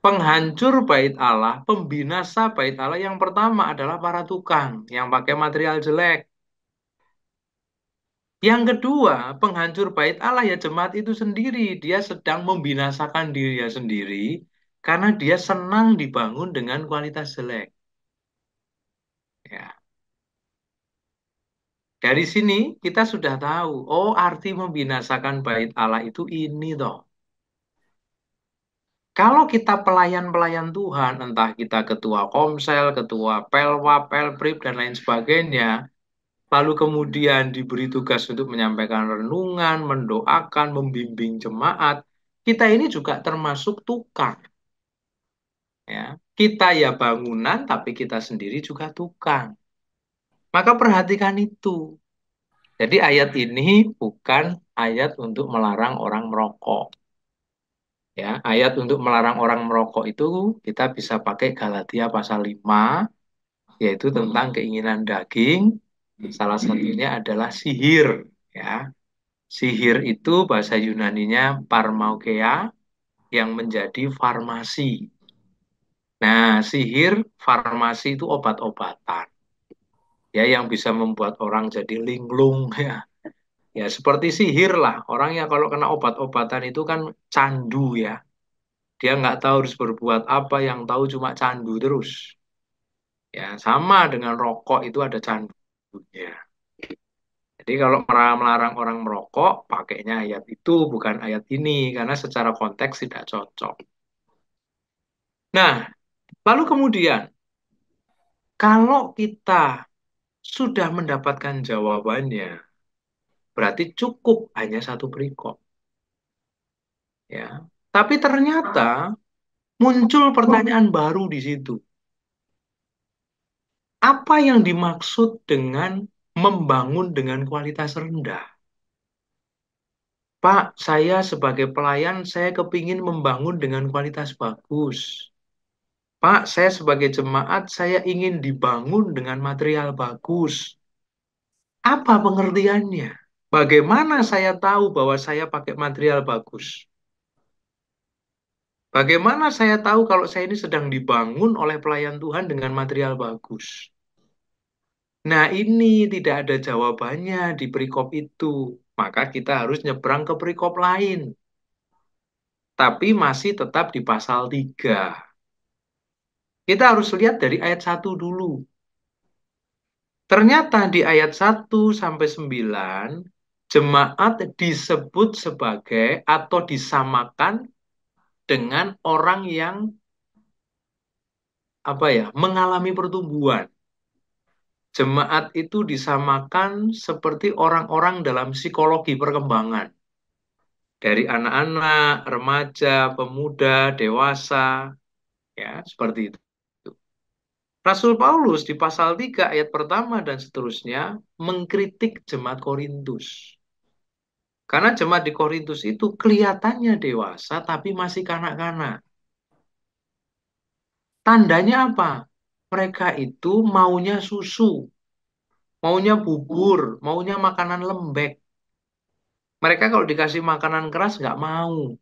penghancur bait Allah, pembinasa bait Allah yang pertama adalah para tukang yang pakai material jelek. Yang kedua, penghancur bait Allah ya jemaat itu sendiri. Dia sedang membinasakan dirinya sendiri karena dia senang dibangun dengan kualitas jelek. Ya. Dari sini kita sudah tahu, oh arti membinasakan bait Allah itu ini toh. Kalau kita pelayan-pelayan Tuhan, entah kita ketua komsel, ketua pelwa, pelprip, dan lain sebagainya, lalu kemudian diberi tugas untuk menyampaikan renungan, mendoakan, membimbing jemaat, kita ini juga termasuk tukang. Ya. Kita ya bangunan, tapi kita sendiri juga tukang. Maka perhatikan itu. Jadi ayat ini bukan ayat untuk melarang orang merokok. Ya, ayat untuk melarang orang merokok itu kita bisa pakai Galatia pasal 5, yaitu tentang keinginan daging. Salah satunya adalah sihir. Ya, sihir itu bahasa Yunaninya parmaukea yang menjadi farmasi. Nah, sihir, farmasi itu obat-obatan. Ya, yang bisa membuat orang jadi linglung ya. Ya, seperti sihir lah. Orang yang kalau kena obat-obatan itu kan candu ya. Dia nggak tahu harus berbuat apa, yang tahu cuma candu terus. Ya, sama dengan rokok itu ada candunya. Jadi kalau melarang orang merokok, pakainya ayat itu, bukan ayat ini, karena secara konteks tidak cocok. Nah, lalu kemudian, kalau kita sudah mendapatkan jawabannya, berarti cukup hanya satu perikop. Ya. Tapi ternyata Muncul pertanyaan baru di situ. Apa yang dimaksud dengan membangun dengan kualitas rendah? Pak, saya sebagai pelayan, saya kepingin membangun dengan kualitas bagus. Pak, saya sebagai jemaat, saya ingin dibangun dengan material bagus. Apa pengertiannya? Bagaimana saya tahu bahwa saya pakai material bagus? Bagaimana saya tahu kalau saya ini sedang dibangun oleh pelayan Tuhan dengan material bagus? Nah, ini tidak ada jawabannya di perikop itu. Maka kita harus nyebrang ke perikop lain. Tapi masih tetap di pasal 3. Kita harus lihat dari ayat 1 dulu. Ternyata di ayat 1 sampai 9, jemaat disebut sebagai atau disamakan dengan orang yang mengalami pertumbuhan. Jemaat itu disamakan seperti orang-orang dalam psikologi perkembangan. Dari anak-anak, remaja, pemuda, dewasa, ya, seperti itu. Rasul Paulus di pasal 3 ayat pertama dan seterusnya mengkritik jemaat Korintus. Karena jemaat di Korintus itu kelihatannya dewasa tapi masih kanak-kanak. Tandanya apa? Mereka itu maunya susu, maunya bubur, maunya makanan lembek. Mereka kalau dikasih makanan keras nggak mau.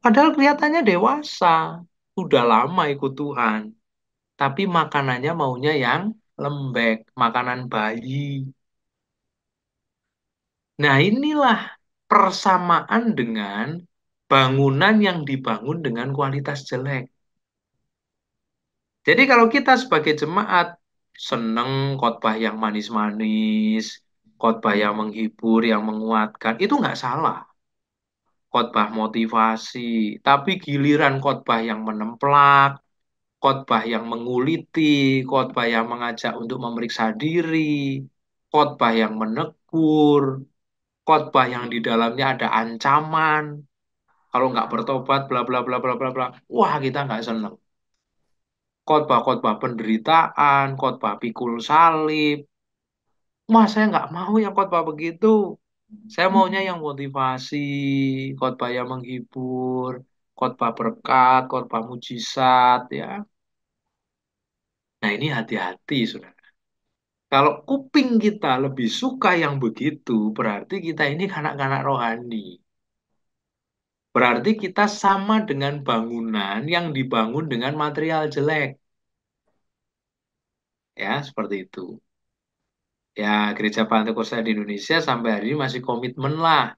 Padahal kelihatannya dewasa, udah lama ikut Tuhan. Tapi makanannya maunya yang lembek, makanan bayi. Nah, inilah persamaan dengan bangunan yang dibangun dengan kualitas jelek. Jadi kalau kita sebagai jemaat seneng khotbah yang manis-manis, khotbah yang menghibur, yang menguatkan, itu nggak salah. Khotbah motivasi, tapi giliran khotbah yang menemplak, khotbah yang menguliti, khotbah yang mengajak untuk memeriksa diri, khotbah yang menegur, khotbah yang di dalamnya ada ancaman, kalau nggak bertobat, bla bla bla bla bla bla, wah kita nggak seneng. Khotbah-khotbah penderitaan, khotbah pikul salib, wah saya nggak mau yang khotbah begitu. Saya maunya yang motivasi, khotbah yang menghibur, khotbah berkat, khotbah mujizat, ya. Nah ini hati-hati, saudara. Kalau kuping kita lebih suka yang begitu, berarti kita ini kanak-kanak rohani. Berarti kita sama dengan bangunan yang dibangun dengan material jelek. Ya, seperti itu. Ya, Gereja Pantekosta di Indonesia sampai hari ini masih komitmen lah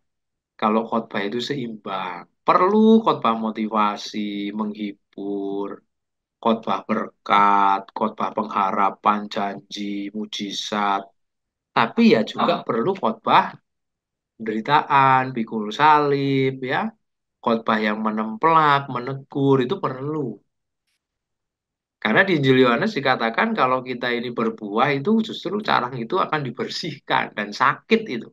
kalau khotbah itu seimbang. Perlu khotbah motivasi, menghibur, khotbah berkat, khotbah pengharapan, janji, mujizat. Tapi ya juga perlu khotbah penderitaan, pikul salib, ya. Khotbah yang menemplak, menegur, itu perlu. Karena di Injil Yohanes dikatakan kalau kita ini berbuah itu justru carang itu akan dibersihkan dan sakit itu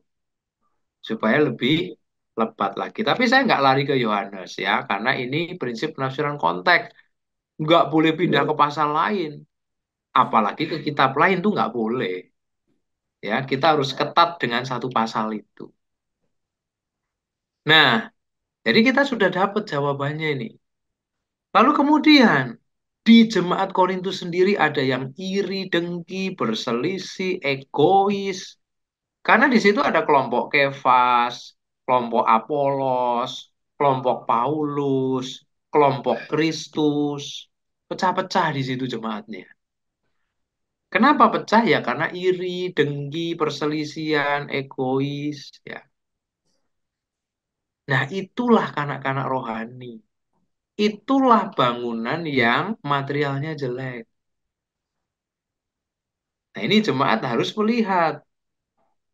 supaya lebih lebat lagi. Tapi saya nggak lari ke Yohanes ya, karena ini prinsip penafsiran konteks. Nggak boleh pindah ke pasal lain, apalagi ke kitab lain tuh nggak boleh. Ya, kita harus ketat dengan satu pasal itu. Nah, jadi kita sudah dapat jawabannya ini. Lalu kemudian di jemaat Korintus sendiri ada yang iri, dengki, berselisih, egois. Karena di situ ada kelompok Kefas, kelompok Apolos, kelompok Paulus, kelompok Kristus. Pecah-pecah di situ jemaatnya. Kenapa pecah ya? Karena iri, dengki, perselisihan, egois. Ya. Nah, itulah kanak-kanak rohani. Itulah bangunan yang materialnya jelek. Nah, ini jemaat harus melihat,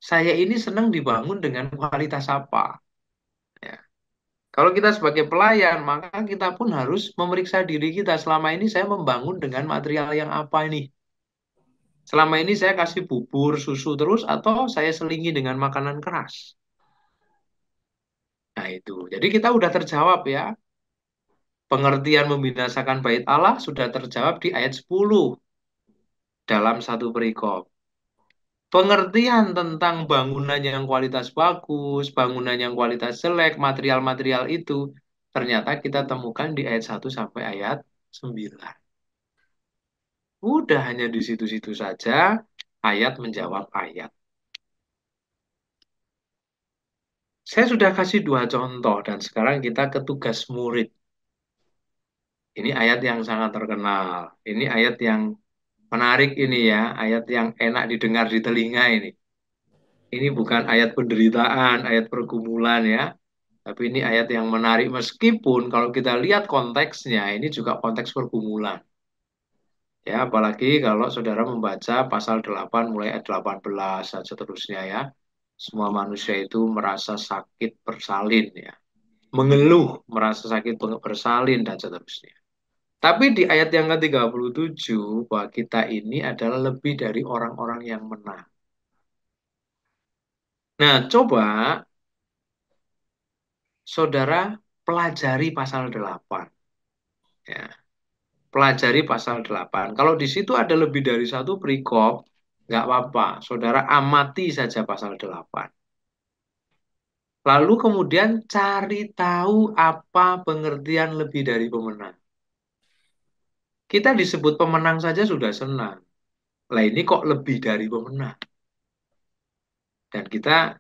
saya ini senang dibangun dengan kualitas apa. Ya. Kalau kita sebagai pelayan, maka kita pun harus memeriksa diri kita. Selama ini saya membangun dengan material yang apa ini? Selama ini saya kasih bubur, susu terus, atau saya selingi dengan makanan keras? Nah itu, jadi kita udah terjawab ya. Pengertian membinasakan bait Allah sudah terjawab di ayat 10 dalam satu perikop. Pengertian tentang bangunan yang kualitas bagus, bangunan yang kualitas jelek, material-material itu ternyata kita temukan di ayat 1 sampai ayat 9. Udah hanya di situ-situ saja ayat menjawab ayat. Saya sudah kasih dua contoh dan sekarang kita ke tugas murid. Ini ayat yang sangat terkenal. Ini ayat yang menarik ini ya, ayat yang enak didengar di telinga ini. Ini bukan ayat penderitaan, ayat pergumulan ya. Tapi ini ayat yang menarik meskipun kalau kita lihat konteksnya ini juga konteks pergumulan. Ya, apalagi kalau saudara membaca pasal 8 mulai ayat 18 dan seterusnya ya. Semua manusia itu merasa sakit bersalin ya. Mengeluh merasa sakit bersalin dan seterusnya. Tapi di ayat yang ke-37 bahwa kita ini adalah lebih dari orang-orang yang menang. Nah, coba saudara pelajari pasal 8 ya. Pelajari pasal 8. Kalau di situ ada lebih dari satu perikop, nggak apa-apa. Saudara amati saja pasal 8. Lalu kemudian cari tahu apa pengertian lebih dari pemenang. Kita disebut pemenang saja sudah senang. Lah ini kok lebih dari pemenang. Dan kita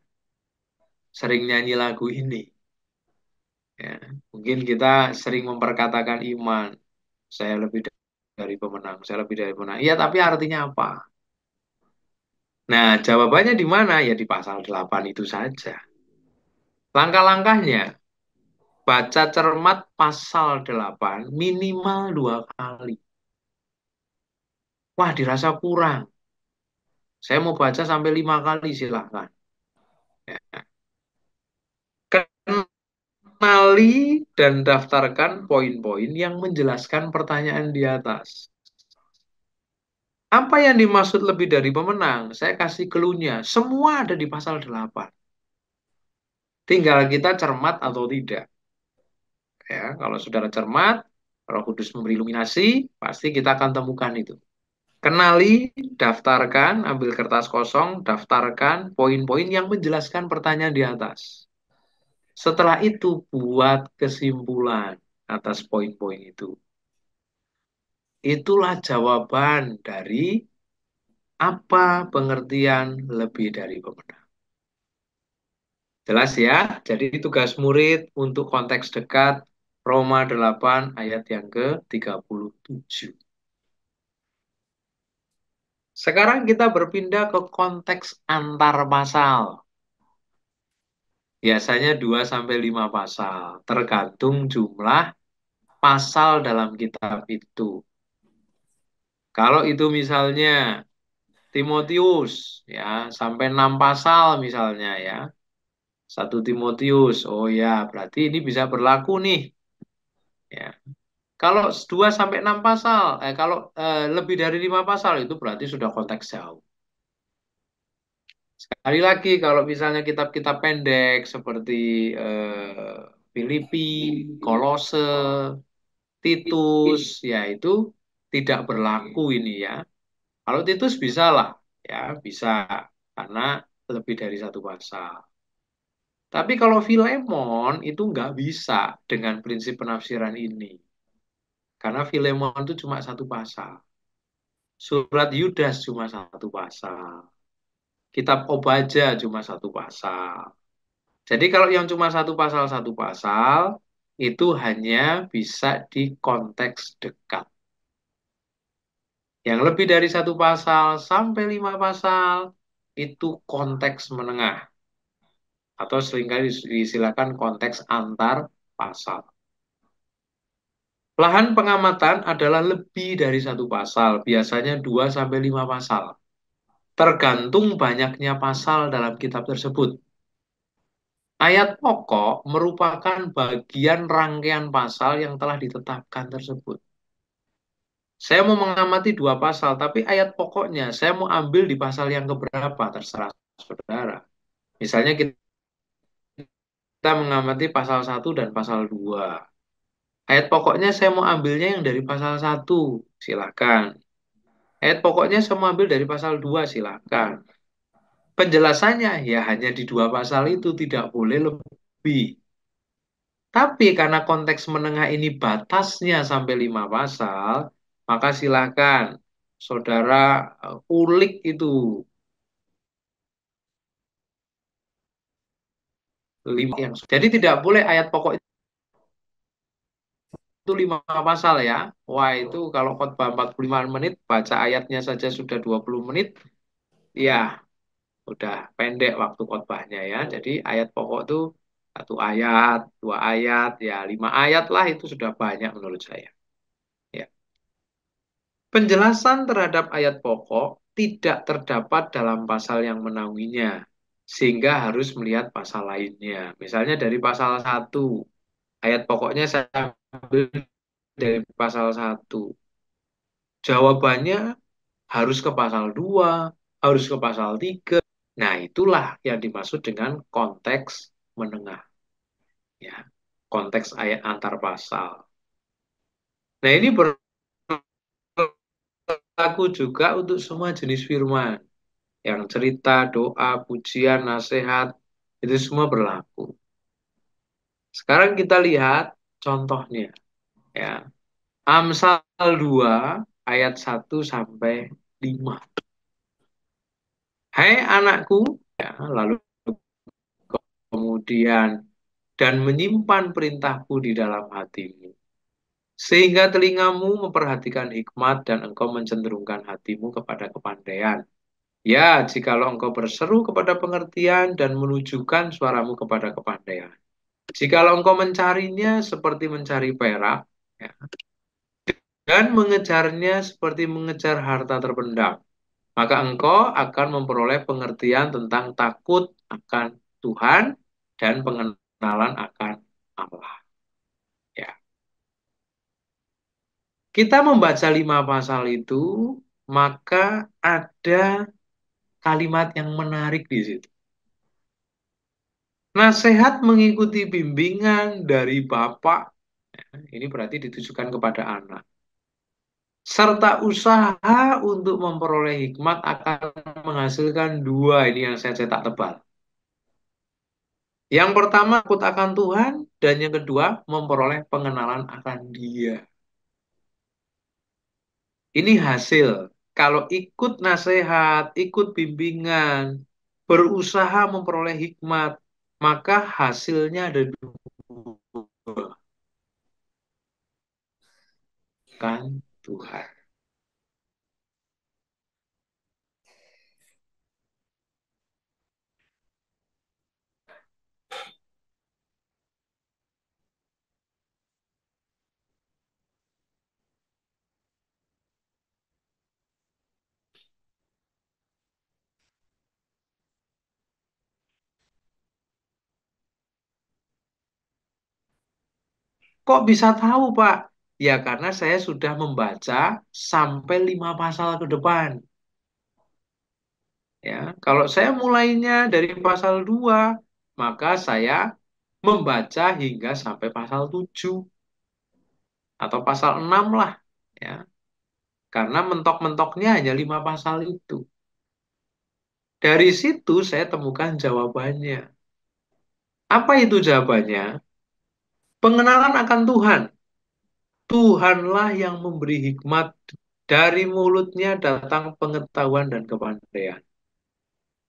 sering nyanyi lagu ini. Ya. Mungkin kita sering memperkatakan iman. Saya lebih dari pemenang. Saya lebih dari pemenang. Iya, tapi artinya apa? Nah, jawabannya di mana? Ya di pasal 8 itu saja. Langkah-langkahnya, baca cermat pasal 8 minimal 2 kali. Wah, dirasa kurang. Saya mau baca sampai 5 kali, silahkan. Ya. Kenali dan daftarkan poin-poin yang menjelaskan pertanyaan di atas. Apa yang dimaksud lebih dari pemenang? Saya kasih clue-nya. Semua ada di pasal 8. Tinggal kita cermat atau tidak. Ya, kalau saudara cermat, Roh Kudus memberi iluminasi, pasti kita akan temukan itu. Kenali, daftarkan, ambil kertas kosong, daftarkan poin-poin yang menjelaskan pertanyaan di atas. Setelah itu, buat kesimpulan atas poin-poin itu. Itulah jawaban dari apa pengertian lebih dari pemenang. Jelas ya? Jadi tugas murid untuk konteks dekat Roma 8 ayat yang ke-37. Sekarang kita berpindah ke konteks antar pasal. Biasanya 2 sampai 5 pasal, tergantung jumlah pasal dalam kitab itu. Kalau itu misalnya Timotius ya sampai 6 pasal misalnya ya. 1 Timotius. Oh ya, berarti ini bisa berlaku nih ya. Kalau 2 sampai 6 pasal, kalau lebih dari 5 pasal itu berarti sudah konteks jauh. Sekali lagi, kalau misalnya kitab-kitab pendek seperti Filipi, Kolose, Titus, ya itu tidak berlaku ini ya. Kalau Titus bisa lah, ya bisa karena lebih dari satu pasal. Tapi kalau Filemon itu nggak bisa dengan prinsip penafsiran ini. Karena Filemon itu cuma satu pasal. Surat Yudas cuma satu pasal. Kitab Obaja cuma satu pasal. Jadi kalau yang cuma satu pasal, itu hanya bisa di konteks dekat. Yang lebih dari satu pasal sampai 5 pasal, itu konteks menengah. Atau seringkali disilakan konteks antar pasal. Lahan pengamatan adalah lebih dari satu pasal, biasanya 2 sampai 5 pasal. Tergantung banyaknya pasal dalam kitab tersebut. Ayat pokok merupakan bagian rangkaian pasal yang telah ditetapkan tersebut. Saya mau mengamati 2 pasal, tapi ayat pokoknya saya mau ambil di pasal yang keberapa, terserah saudara. Misalnya kita mengamati pasal 1 dan pasal 2. Ayat pokoknya saya mau ambilnya yang dari pasal 1, silakan. Ayat pokoknya saya mau ambil dari pasal 2, silakan. Penjelasannya ya hanya di dua pasal itu, tidak boleh lebih. Tapi karena konteks menengah ini batasnya sampai 5 pasal, maka silakan saudara ulik itu 5 yang. Jadi tidak boleh ayat pokok itu 5 pasal ya. Wah, itu kalau khotbah 45 menit, baca ayatnya saja sudah 20 menit, ya udah pendek waktu khotbahnya ya. Jadi ayat pokok itu 1 ayat, 2 ayat, ya 5 ayat lah, itu sudah banyak menurut saya. Ya. Penjelasan terhadap ayat pokok tidak terdapat dalam pasal yang menaunginya, sehingga harus melihat pasal lainnya. Misalnya dari pasal 1, ayat pokoknya saya ambil dari pasal 1. Jawabannya harus ke pasal 2, harus ke pasal 3. Nah, itulah yang dimaksud dengan konteks menengah, ya. Konteks ayat antar pasal. Nah, ini berlaku juga untuk semua jenis firman. Yang cerita, doa, pujian, nasihat, itu semua berlaku. Sekarang kita lihat contohnya, ya. Amsal 2 ayat 1 sampai 5. Hai anakku, ya, lalu kemudian dan menyimpan perintahku di dalam hatimu, sehingga telingamu memperhatikan hikmat dan engkau mencenderungkan hatimu kepada kepandaian. Ya, jikalau engkau berseru kepada pengertian dan menunjukkan suaramu kepada kepandaian. Jikalau engkau mencarinya seperti mencari perak, ya, dan mengejarnya seperti mengejar harta terpendam, maka engkau akan memperoleh pengertian tentang takut akan Tuhan dan pengenalan akan Allah. Ya. Kita membaca 5 pasal itu, maka ada kalimat yang menarik di situ. Nasihat mengikuti bimbingan dari Bapak, ini berarti ditujukan kepada anak. Serta usaha untuk memperoleh hikmat akan menghasilkan 2, ini yang saya cetak tebal. Yang pertama, takut akan Tuhan, dan yang kedua, memperoleh pengenalan akan Dia. Ini hasil. Kalau ikut nasihat, ikut bimbingan, berusaha memperoleh hikmat, maka hasilnya ada 2. Kan Tuhan. Kok bisa tahu, Pak? Ya, karena saya sudah membaca sampai 5 pasal ke depan. Ya, kalau saya mulainya dari pasal 2, maka saya membaca hingga sampai pasal 7 atau pasal 6 lah. Ya, karena mentok-mentoknya hanya 5 pasal itu. Dari situ saya temukan jawabannya. Apa itu jawabannya? Pengenalan akan Tuhan. Tuhanlah yang memberi hikmat, dari mulutnya datang pengetahuan dan kepandaian.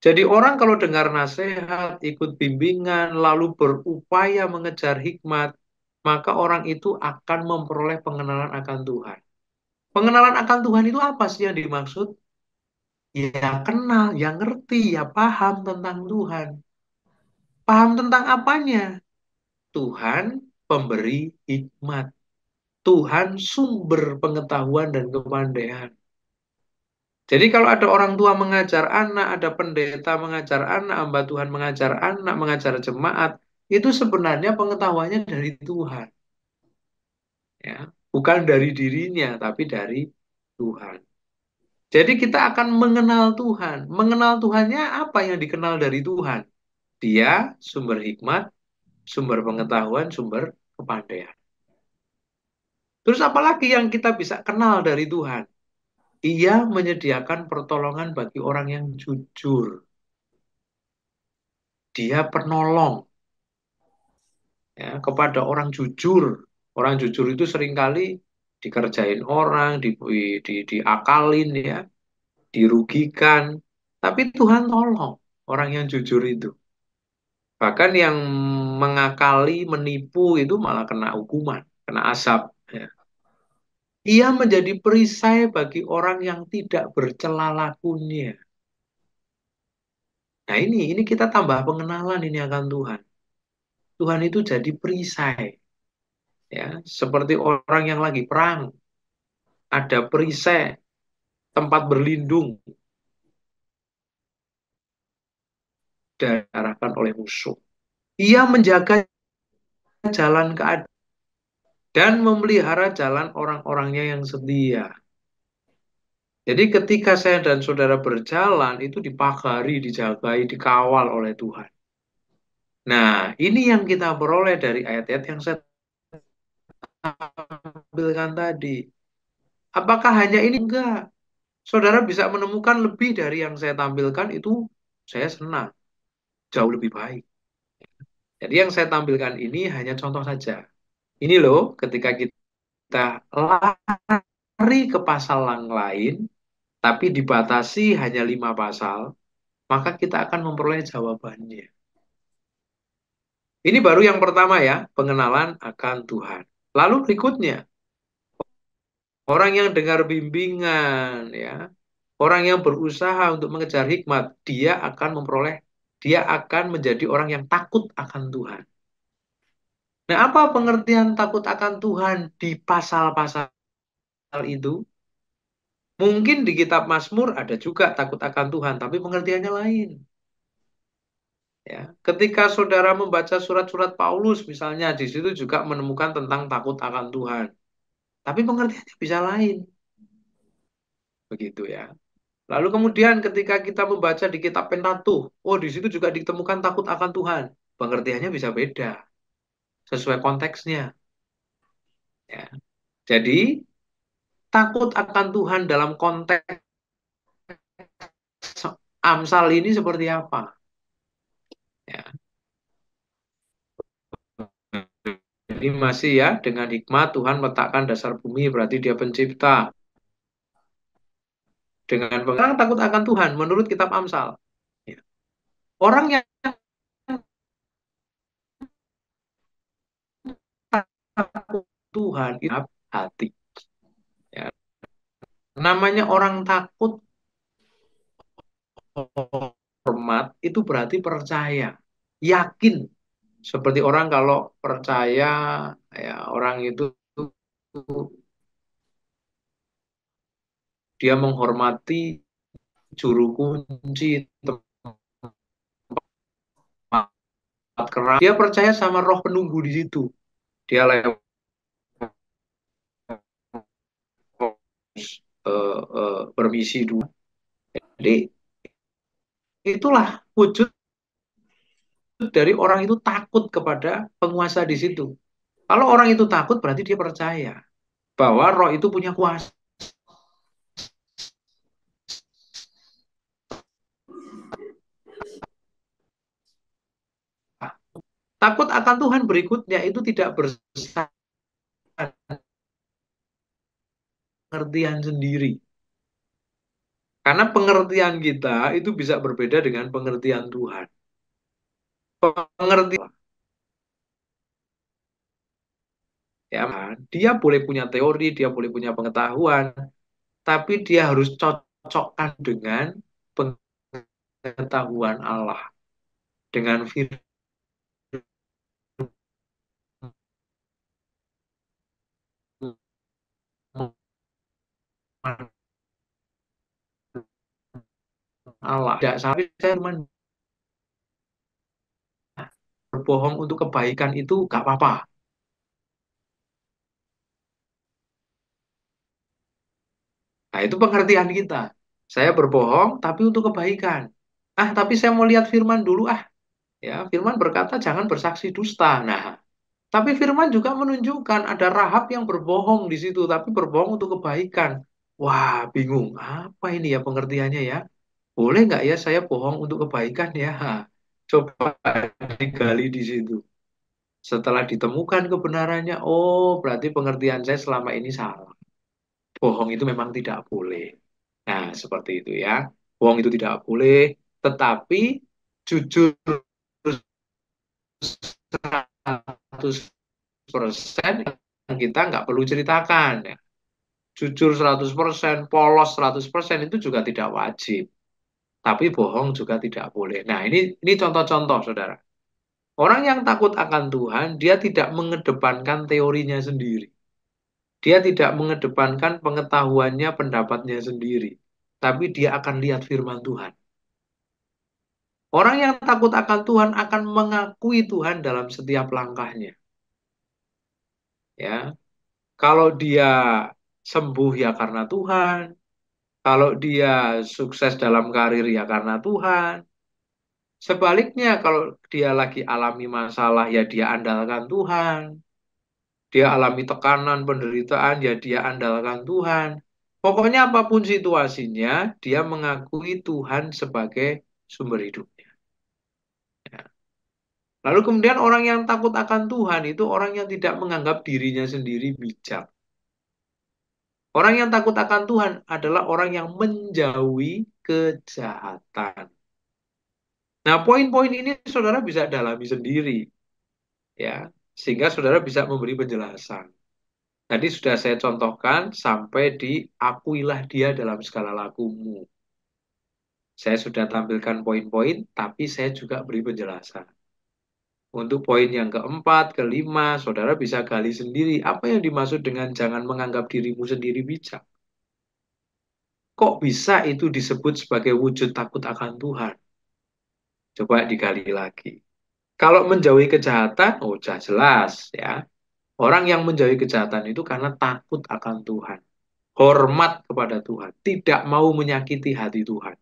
Jadi orang kalau dengar nasihat, ikut bimbingan, lalu berupaya mengejar hikmat, maka orang itu akan memperoleh pengenalan akan Tuhan. Pengenalan akan Tuhan itu apa sih yang dimaksud? Ya kenal, ya ngerti, ya paham tentang Tuhan. Paham tentang apanya? Tuhan pemberi hikmat. Tuhan sumber pengetahuan dan kepandaian. Jadi kalau ada orang tua mengajar anak, ada pendeta mengajar anak, hamba Tuhan mengajar anak, mengajar jemaat, itu sebenarnya pengetahuannya dari Tuhan. Ya, bukan dari dirinya, tapi dari Tuhan. Jadi kita akan mengenal Tuhan. Mengenal Tuhannya apa yang dikenal dari Tuhan? Dia sumber hikmat, sumber pengetahuan, sumber kepandaian. Terus apalagi yang kita bisa kenal dari Tuhan? Ia menyediakan pertolongan bagi orang yang jujur. Dia penolong ya kepada orang jujur. Orang jujur itu seringkali dikerjain orang, diakalin ya, dirugikan. Tapi Tuhan tolong orang yang jujur itu. Bahkan yang mengakali, menipu itu malah kena hukuman, kena asap. Ya. Ia menjadi perisai bagi orang yang tidak bercela lakunya. Nah ini kita tambah pengenalan ini akan Tuhan. Tuhan itu jadi perisai, ya, seperti orang yang lagi perang. Ada perisai, tempat berlindung, diarahkan oleh musuh. Ia menjaga jalan keadilan dan memelihara jalan orang-orangnya yang setia. Jadi ketika saya dan saudara berjalan, itu dipagari, dijagai, dikawal oleh Tuhan. Nah, ini yang kita peroleh dari ayat-ayat yang saya tampilkan tadi. Apakah hanya ini? Enggak. Saudara bisa menemukan lebih dari yang saya tampilkan, itu saya senang. Jauh lebih baik. Jadi yang saya tampilkan ini hanya contoh saja. Ini loh, ketika kita lari ke pasal yang lain, tapi dibatasi hanya 5 pasal, maka kita akan memperoleh jawabannya. Ini baru yang pertama ya, pengenalan akan Tuhan. Lalu berikutnya, orang yang dengar bimbingan, ya, orang yang berusaha untuk mengejar hikmat, dia akan menjadi orang yang takut akan Tuhan. Nah, apa pengertian takut akan Tuhan di pasal-pasal itu? Mungkin di kitab Mazmur ada juga takut akan Tuhan, tapi pengertiannya lain. Ya, ketika saudara membaca surat-surat Paulus, misalnya di situ juga menemukan tentang takut akan Tuhan, tapi pengertiannya bisa lain, begitu ya. Lalu kemudian ketika kita membaca di kitab Pentateuch, oh di situ juga ditemukan takut akan Tuhan, pengertiannya bisa beda sesuai konteksnya. Ya. Jadi takut akan Tuhan dalam konteks Amsal ini seperti apa? Ya. Jadi masih ya, dengan hikmat Tuhan meletakkan dasar bumi, berarti dia pencipta. Dengan pengertian takut akan Tuhan, menurut kitab Amsal. Ya. Orang yang takut Tuhan itu hati. Ya. Namanya orang takut, hormat, itu berarti percaya. Yakin. Seperti orang kalau percaya, ya orang itu dia menghormati juru kunci, tempat keras. Dia percaya sama roh penunggu di situ. Dia lewat bermisi dulu. Jadi itulah wujud dari orang itu takut kepada penguasa di situ. Kalau orang itu takut berarti dia percaya bahwa roh itu punya kuasa. Takut akan Tuhan berikutnya itu tidak bersifat pengertian sendiri. Karena pengertian kita itu bisa berbeda dengan pengertian Tuhan. Pengertian ya, dia boleh punya teori, dia boleh punya pengetahuan, tapi dia harus cocokkan dengan pengetahuan Allah, dengan firman Allah. Tidak sampai saya berbohong untuk kebaikan itu gak apa-apa. Nah, itu pengertian kita. Saya berbohong tapi untuk kebaikan. Ah, tapi saya mau lihat firman dulu ah. Ya, firman berkata jangan bersaksi dusta. Nah, Tapi firman juga menunjukkan ada Rahab yang berbohong di situ, tapi berbohong untuk kebaikan. Wah, bingung. Apa ini ya pengertiannya ya? Boleh nggak ya saya bohong untuk kebaikan ya? Ha, coba digali di situ. Setelah ditemukan kebenarannya, oh berarti pengertian saya selama ini salah. Bohong itu memang tidak boleh. Nah, seperti itu ya. Bohong itu tidak boleh, tetapi jujur 100% kita nggak perlu ceritakan ya. Jujur 100%, polos 100% itu juga tidak wajib. Tapi bohong juga tidak boleh. Nah, ini contoh-contoh, Saudara. Orang yang takut akan Tuhan, dia tidak mengedepankan teorinya sendiri. Dia tidak mengedepankan pengetahuannya, pendapatnya sendiri. Tapi dia akan lihat firman Tuhan. Orang yang takut akan Tuhan akan mengakui Tuhan dalam setiap langkahnya. Ya, kalau dia sembuh ya karena Tuhan, kalau dia sukses dalam karir ya karena Tuhan. Sebaliknya, kalau dia lagi alami masalah ya dia andalkan Tuhan. Dia alami tekanan, penderitaan ya dia andalkan Tuhan. Pokoknya apapun situasinya, dia mengakui Tuhan sebagai sumber hidupnya. Ya. Lalu kemudian orang yang takut akan Tuhan itu orang yang tidak menganggap dirinya sendiri bijak. Orang yang takut akan Tuhan adalah orang yang menjauhi kejahatan. Nah, poin-poin ini saudara bisa dalami sendiri, ya, sehingga saudara bisa memberi penjelasan. Tadi sudah saya contohkan sampai di akuilah dia dalam segala lakumu. Saya sudah tampilkan poin-poin, tapi saya juga beri penjelasan. Untuk poin yang keempat, kelima, saudara bisa gali sendiri apa yang dimaksud dengan jangan menganggap dirimu sendiri bijak. Kok bisa itu disebut sebagai wujud takut akan Tuhan? Coba digali lagi. Kalau menjauhi kejahatan, oh jelas ya. Orang yang menjauhi kejahatan itu karena takut akan Tuhan. Hormat kepada Tuhan. Tidak mau menyakiti hati Tuhan.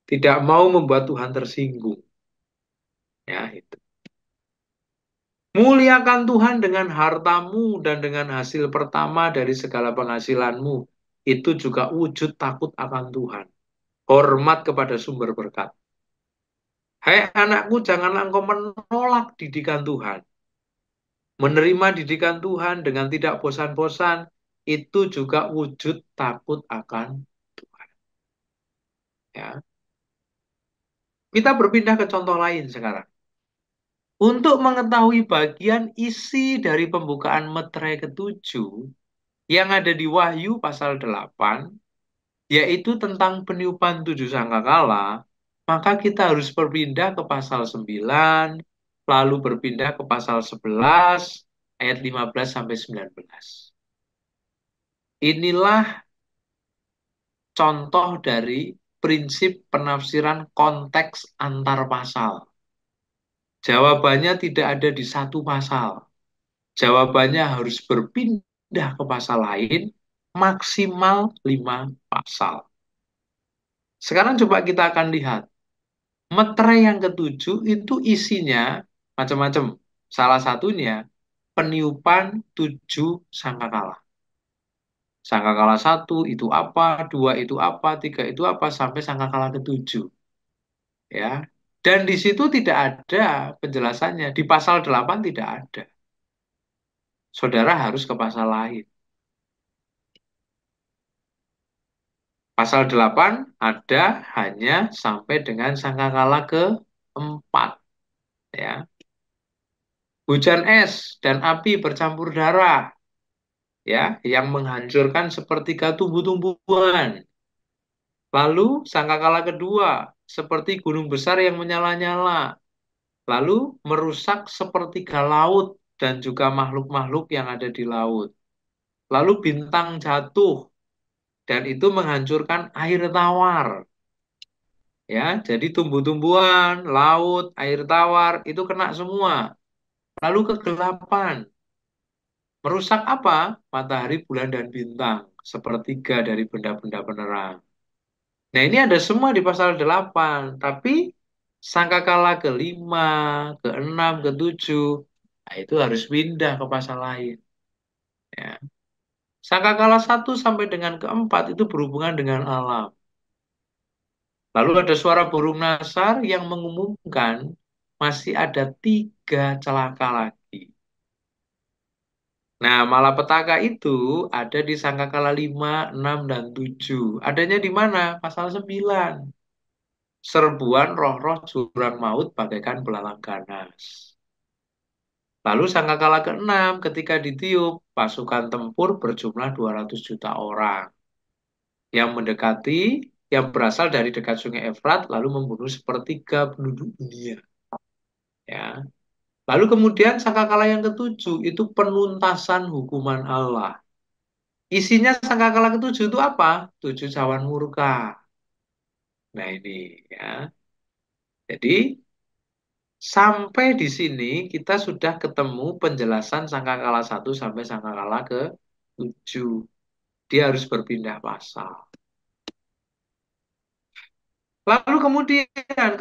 Tidak mau membuat Tuhan tersinggung. Ya, itu. Muliakan Tuhan dengan hartamu dan dengan hasil pertama dari segala penghasilanmu. Itu juga wujud takut akan Tuhan. Hormat kepada sumber berkat. Hai anakku, janganlah engkau menolak didikan Tuhan. Menerima didikan Tuhan dengan tidak bosan-bosan, itu juga wujud takut akan Tuhan. Ya. Kita berpindah ke contoh lain sekarang. Untuk mengetahui bagian isi dari pembukaan meterai ketujuh yang ada di Wahyu pasal 8, yaitu tentang peniupan tujuh sangkakala, maka kita harus berpindah ke pasal 9, lalu berpindah ke pasal 11, ayat 15 sampai 19. Inilah contoh dari prinsip penafsiran konteks antar pasal. Jawabannya tidak ada di satu pasal. Jawabannya harus berpindah ke pasal lain, maksimal 5 pasal. Sekarang coba kita akan lihat. Meterai yang ketujuh itu isinya macam-macam. Salah satunya peniupan tujuh sangkakala. Sangkakala satu itu apa, dua itu apa, tiga itu apa, sampai sangkakala ketujuh. Ya. Dan di situ tidak ada penjelasannya. Di pasal 8 tidak ada. Saudara harus ke pasal lain. Pasal 8 ada hanya sampai dengan sangkakala keempat. Ya. Hujan es dan api bercampur darah. Ya, yang menghancurkan sepertiga tumbuh-tumbuhan. Lalu sangkakala kedua, seperti gunung besar yang menyala-nyala. Lalu merusak sepertiga laut dan juga makhluk-makhluk yang ada di laut. Lalu bintang jatuh dan itu menghancurkan air tawar. Ya, jadi tumbuh-tumbuhan, laut, air tawar itu kena semua. Lalu kegelapan. Merusak apa? Matahari, bulan, dan bintang. Sepertiga dari benda-benda penerang. Nah, ini ada semua di pasal 8. Tapi sangkakala kelima, keenam, ketujuh, Nah, itu harus pindah ke pasal lain. Ya. Sangkakala 1 sampai dengan keempat itu berhubungan dengan alam. Lalu ada suara burung nasar yang mengumumkan masih ada 3 celaka lagi. Nah, malapetaka itu ada di sangkakala 5, 6, dan 7. Adanya di mana? Pasal 9. Serbuan roh-roh jurang maut bagaikan belalang ganas. Lalu sangkakala ke-6 ketika ditiup, pasukan tempur berjumlah 200 juta orang yang mendekati, yang berasal dari dekat sungai Efrat lalu membunuh sepertiga penduduk dunia. Ya. Lalu kemudian sangkakala yang ketujuh itu penuntasan hukuman Allah. Isinya sangkakala ketujuh itu apa? 7 cawan murka. Nah ini ya. Jadi sampai di sini kita sudah ketemu penjelasan sangkakala 1 sampai sangkakala ke-7. Dia harus berpindah pasal. Lalu kemudian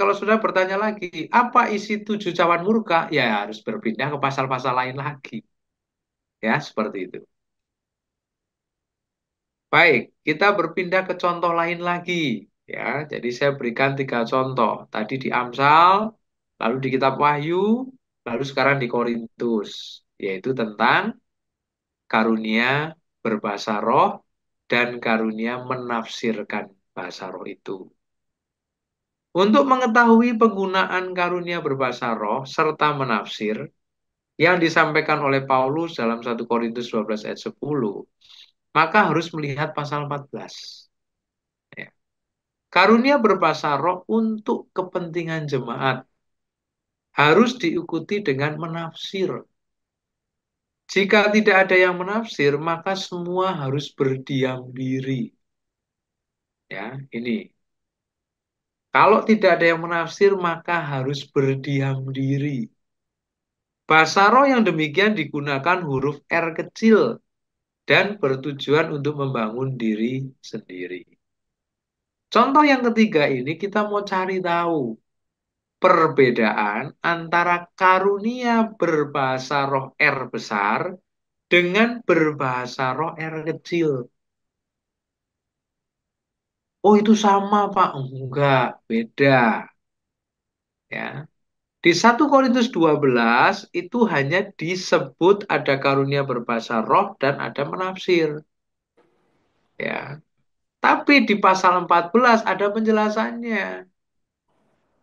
kalau sudah bertanya lagi, apa isi 7 cawan murka? Ya harus berpindah ke pasal-pasal lain lagi. Ya, seperti itu. Baik, kita berpindah ke contoh lain lagi. Ya, jadi saya berikan 3 contoh. Tadi di Amsal, lalu di Kitab Wahyu, lalu sekarang di Korintus, yaitu tentang karunia berbahasa roh dan karunia menafsirkan bahasa roh itu. Untuk mengetahui penggunaan karunia berbahasa roh serta menafsir yang disampaikan oleh Paulus dalam 1 Korintus 12 ayat 10, maka harus melihat pasal 14. Ya. Karunia berbahasa roh untuk kepentingan jemaat harus diikuti dengan menafsir. Jika tidak ada yang menafsir, maka semua harus berdiam diri. Ya, ini. Kalau tidak ada yang menafsir, maka harus berdiam diri. Bahasa roh yang demikian digunakan huruf R kecil dan bertujuan untuk membangun diri sendiri. Contoh yang ketiga ini kita mau cari tahu perbedaan antara karunia berbahasa roh R besar dengan berbahasa roh R kecil. Oh itu sama Pak? Enggak, beda. Ya. Di 1 Korintus 12 itu hanya disebut ada karunia berbahasa roh dan ada menafsir. Ya. Tapi di pasal 14 ada penjelasannya.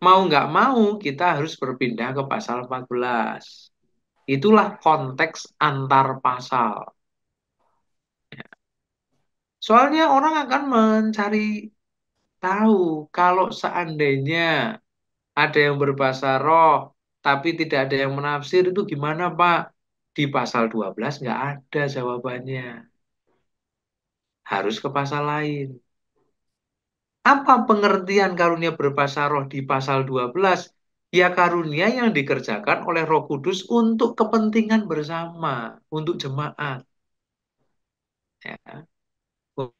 Mau nggak mau kita harus berpindah ke pasal 14. Itulah konteks antar pasal. Soalnya orang akan mencari tahu kalau seandainya ada yang berbahasa roh tapi tidak ada yang menafsir itu gimana Pak? Di pasal 12 nggak ada jawabannya. Harus ke pasal lain. Apa pengertian karunia berbahasa roh di pasal 12? Ya karunia yang dikerjakan oleh Roh Kudus untuk kepentingan bersama, untuk jemaat. Ya.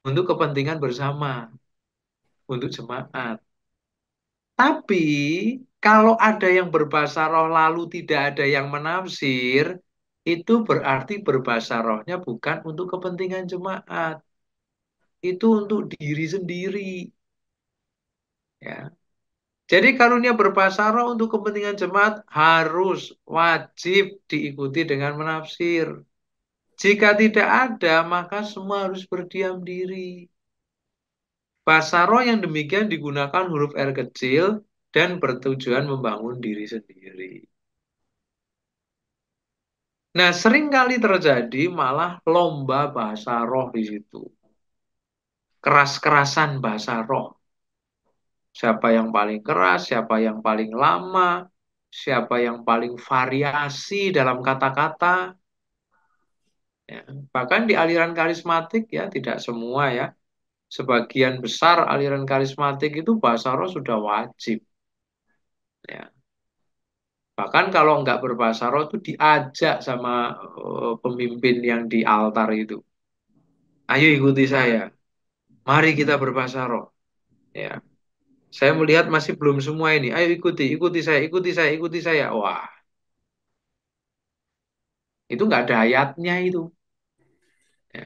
Untuk kepentingan bersama, untuk jemaat. Tapi kalau ada yang berbahasa roh lalu tidak ada yang menafsir, itu berarti berbahasa rohnya bukan untuk kepentingan jemaat. Itu untuk diri sendiri. Ya. Jadi karunia berbahasa roh untuk kepentingan jemaat harus wajib diikuti dengan menafsir. Jika tidak ada, maka semua harus berdiam diri. Bahasa roh yang demikian digunakan huruf R kecil dan bertujuan membangun diri sendiri. Nah, sering kali terjadi malah lomba bahasa roh di situ. Keras-kerasan bahasa roh. Siapa yang paling keras, siapa yang paling lama, siapa yang paling variasi dalam kata-kata. Ya. Bahkan di aliran karismatik ya, tidak semua ya. Sebagian besar aliran karismatik itu bahasa roh sudah wajib. Ya. Bahkan kalau nggak berbahasa roh itu diajak sama pemimpin yang di altar itu. Ayo ikuti saya. Mari kita berbahasa roh. Ya. Saya melihat masih belum semua ini. Ayo ikuti, ikuti saya, ikuti saya, ikuti saya. Wah, Itu nggak ada ayatnya itu. Ya.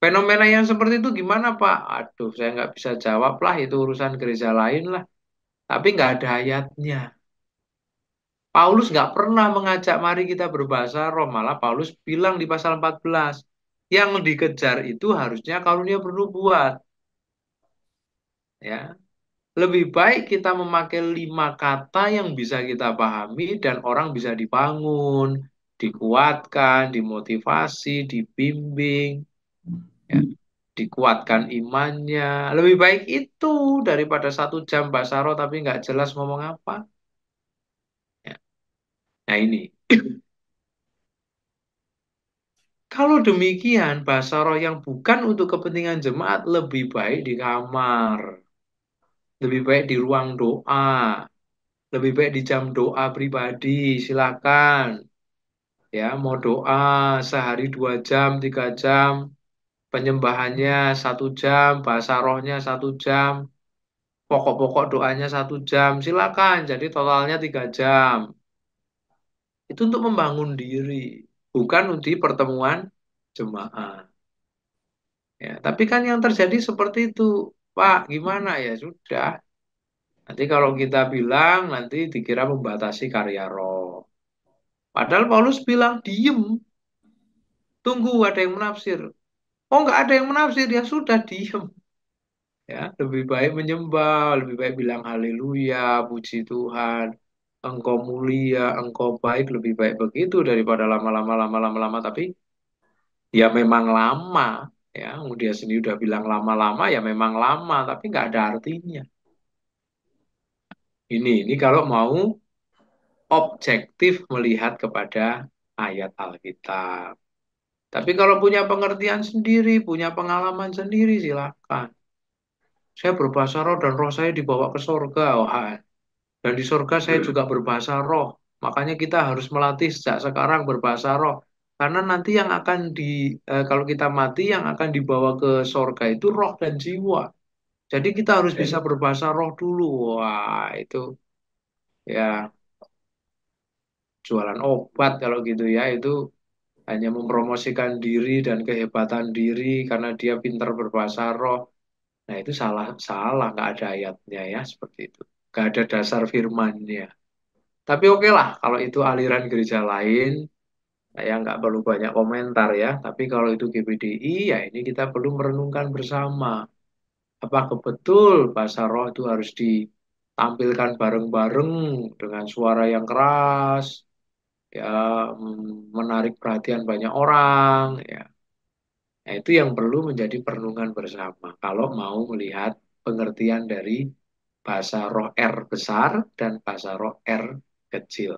Fenomena yang seperti itu gimana Pak? Aduh, saya nggak bisa jawab lah, itu urusan gereja lain lah. Tapi nggak ada ayatnya. Paulus nggak pernah mengajak mari kita berbahasa roh. Malah Paulus bilang di pasal 14, yang dikejar itu harusnya karunia bernubuat. Ya, lebih baik kita memakai 5 kata yang bisa kita pahami dan orang bisa dibangun, dikuatkan, dimotivasi, dibimbing, ya, dikuatkan imannya. Lebih baik itu daripada 1 jam bahasa roh tapi nggak jelas ngomong apa. Ya. Nah ini, kalau demikian bahasa roh yang bukan untuk kepentingan jemaat lebih baik di kamar, lebih baik di ruang doa, lebih baik di jam doa pribadi. Silakan. Ya, mau doa sehari 2 jam, 3 jam, penyembahannya 1 jam, bahasa rohnya 1 jam, pokok-pokok doanya 1 jam, silakan. Jadi totalnya 3 jam. Itu untuk membangun diri, bukan di pertemuan jemaah. Ya, tapi kan yang terjadi seperti itu, Pak. Gimana ya sudah. Nanti kalau kita bilang nanti dikira membatasi karya roh. Padahal Paulus bilang diem, tunggu ada yang menafsir. Oh, nggak ada yang menafsir, ya sudah diem. Ya, lebih baik menyembah, lebih baik bilang haleluya, puji Tuhan, engkau mulia, engkau baik, lebih baik begitu daripada lama-lama lama-lama tapi ya memang lama. Ya, dia sendiri udah bilang lama-lama, ya memang lama, tapi nggak ada artinya. Ini kalau mau objektif melihat kepada ayat Alkitab. Tapi kalau punya pengertian sendiri, punya pengalaman sendiri, silakan. Saya berbahasa roh dan roh saya dibawa ke sorga. Wah, dan di sorga saya juga berbahasa roh. Makanya kita harus melatih sejak sekarang berbahasa roh. Karena nanti yang akan kalau kita mati, yang akan dibawa ke sorga itu roh dan jiwa. Jadi kita harus bisa berbahasa roh dulu. Wah, itu ya jualan obat kalau gitu ya. Itu hanya mempromosikan diri dan kehebatan diri karena dia pintar berbahasa roh. Nah, itu salah, salah, nggak ada ayatnya ya, seperti itu. Nggak ada dasar firmannya. Tapi oke lah, kalau itu aliran gereja lain, saya nggak perlu banyak komentar ya. Tapi kalau itu GBDI, ya ini kita perlu merenungkan bersama. Apakah betul bahasa roh itu harus ditampilkan bareng-bareng dengan suara yang keras, ya menarik perhatian banyak orang, ya. Nah, itu yang perlu menjadi perenungan bersama. Kalau mau melihat pengertian dari bahasa roh R besar dan bahasa roh R kecil.